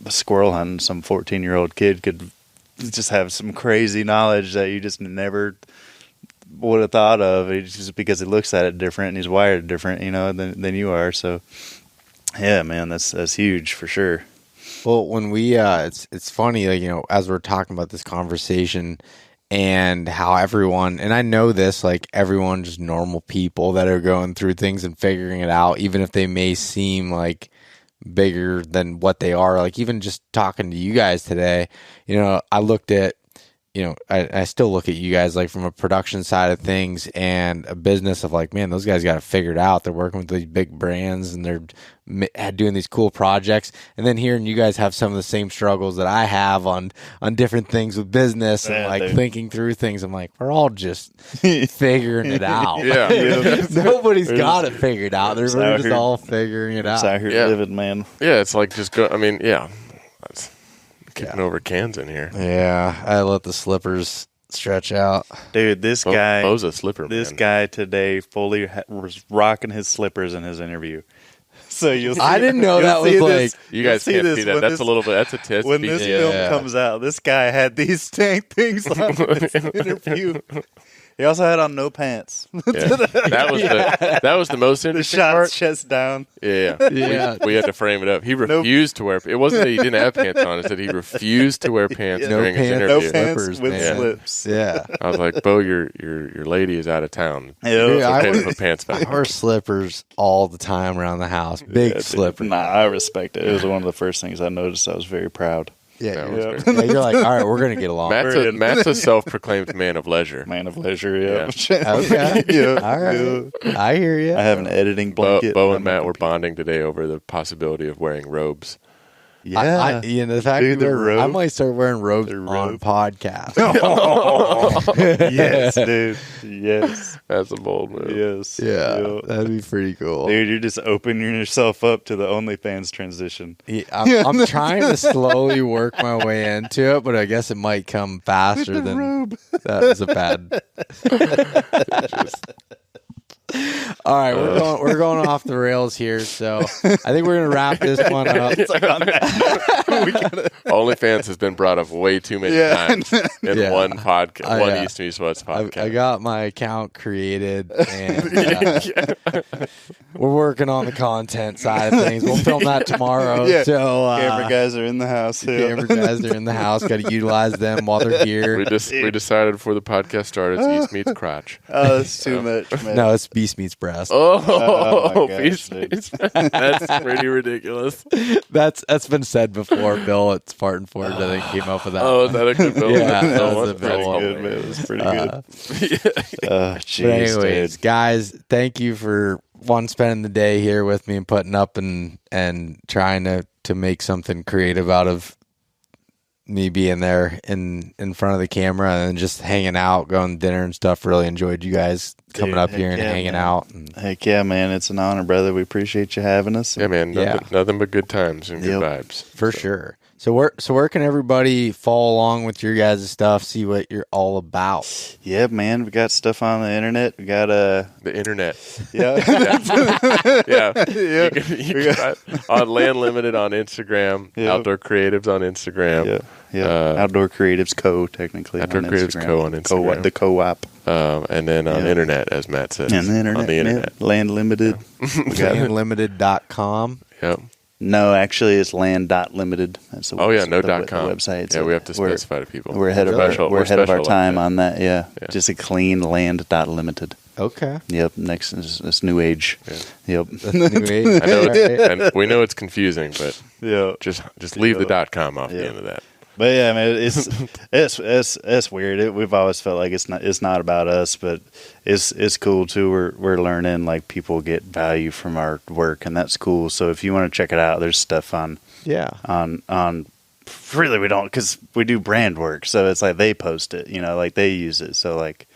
squirrel hunting, some 14-year-old kid could just have some crazy knowledge that you just never would have thought of. It's just because he looks at it different and he's wired different, than you are. So, yeah, man, that's huge for sure. Well, when we, it's funny, like, as we're talking about this conversation and how everyone, and I know this, like everyone, just normal people that are going through things and figuring it out, even if they may seem like bigger than what they are. Like even just talking to you guys today, I looked at, I still look at you guys like from a production side of things and a business of like, man, those guys got it figured out. They're working with these big brands and they're doing these cool projects. And then hearing you guys have some of the same struggles that I have on different things with business and like thinking through things. I'm like, we're all just figuring it out. Yeah. Nobody's got it figured out. We're just all figuring it out. Out here living, man. Yeah, it's like just go. I mean, yeah. Kicking over cans in here. Yeah, I let the slippers stretch out. Dude, this guy... Bo's a slipper This man. guy today fully was rocking his slippers in his interview. So you'll see... I didn't know that was like... You guys can't see that. That's a little bit... That's a test. When this film comes out, this guy had these stank things on in his interview. He also had on no pants. Yeah. That was the most The interesting shots part. chest down. Yeah. We had to frame it up. He refused to wear. It wasn't that he didn't have pants on. It said he refused to wear pants during his interview. No pants Slippers, with man. slips. Yeah. I was like, Beau, your lady is out of town. Yeah. It's okay to put pants I back. wear slippers all the time around the house. Big slippers. Nah, I respect it. It was one of the first things I noticed. I was very proud. Yeah, That you're, was yeah, you're like, all right, we're going to get along. Matt's a self-proclaimed man of leisure. Man of leisure, yeah. Okay. Yeah. All right. Yeah. I hear you. I have an editing Beau blanket. and Matt were bonding today over the possibility of wearing robes. Yeah. The fact Dude, that the robe. I might start wearing robes The on robe. podcasts. Yes, dude. Yes. That's a bold move. Yes. Yeah, that'd be pretty cool. Dude, you're just opening yourself up to the OnlyFans transition. Yeah, I'm trying to slowly work my way into it, but I guess it might come faster than that was a bad. All right, we're going off the rails here, so I think we're gonna wrap this one up. It's like on that. OnlyFans has been brought up way too many times in Yeah. one podcast, one yeah. East Meets West podcast. I got my account created, and we're working on the content side of things. We'll film that tomorrow. Yeah. So Camera guys are in the house. Yeah. camera guys are in the house. Got to utilize them while they're here. we decided before the podcast started, it's East Meets Crotch. Oh, that's too much, man. No, it's beast meets breast. Oh, my gosh, East Meets. That's pretty ridiculous. That's been said before. Bill at Spartan Forge, I think, came up with that. Oh, is that a good film? Yeah, that Oh, was a that's Bill Pretty one. good, man. It was pretty good. But Jeez, anyways, dude. guys, thank you for spending the day here with me and putting up and trying to make something creative out of me being there in front of the camera and just hanging out, going to dinner and stuff. Really enjoyed you guys coming Dude, up heck here and yeah, hanging man. out. And Heck yeah, man. It's an honor, brother. We appreciate you having us. Yeah, man. Yeah. Nothing but good times and good Yep. vibes. for sure. So where can everybody follow along with your guys' stuff, see what you're all about? Yeah, man. We got stuff on the internet. We got The internet. yeah. Yeah. You can on Land Limited on Instagram, Yeah. Outdoor Creatives on Instagram. Yeah. Outdoor Creatives Co. technically. Outdoor on Creatives Instagram. Co. on Instagram. The co-op. And then on Yeah. internet, as Matt says. And the internet. On the internet. Yeah. Land Limited. We got Landlimited.com. Yep. No, actually, it's land.limited. That's the Oh, yeah, website- no the .com. website. Yeah, we have to specify to people. We're ahead of Special- our, we're ahead of our special time like on that. Yeah. Yeah. Just a clean land.limited. Okay. Yep. Next is this new age. Yep. New age. I know Right. and we know it's confusing, but Yeah. just leave the .com off the end of that. But yeah, man, it's weird. We've always felt like it's not about us, but it's cool too. We're learning, like, people get value from our work, and that's cool. So if you want to check it out, there's stuff on really we don't, because we do brand work, so it's like they post it, like they use it. So like,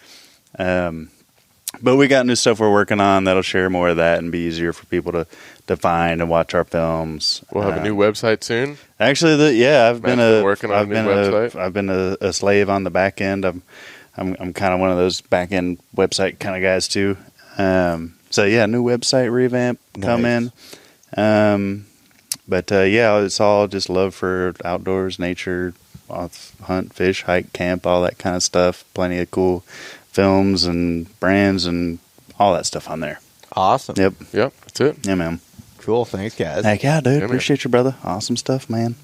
But we got new stuff we're working on that'll share more of that and be easier for people to find and watch our films. We'll have a new website soon. Actually, I've been working on a new website. I've been a slave on the back end. I'm kind of one of those back end website kind of guys too. So yeah, new website revamp coming. But it's all just love for outdoors, nature, hunt, fish, hike, camp, all that kind of stuff. Plenty of cool films and brands and all that stuff on there. Awesome. Yep. That's it. Yeah, man. Cool. Thanks, guys. Heck yeah, dude. Yeah, Appreciate you, brother. Awesome stuff, man.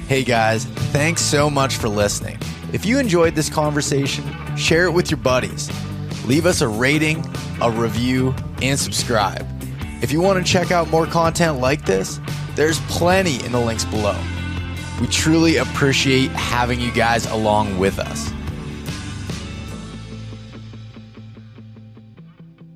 Hey, guys. Thanks so much for listening. If you enjoyed this conversation, share it with your buddies. Leave us a rating, a review, and subscribe. If you want to check out more content like this, there's plenty in the links below. We truly appreciate having you guys along with us.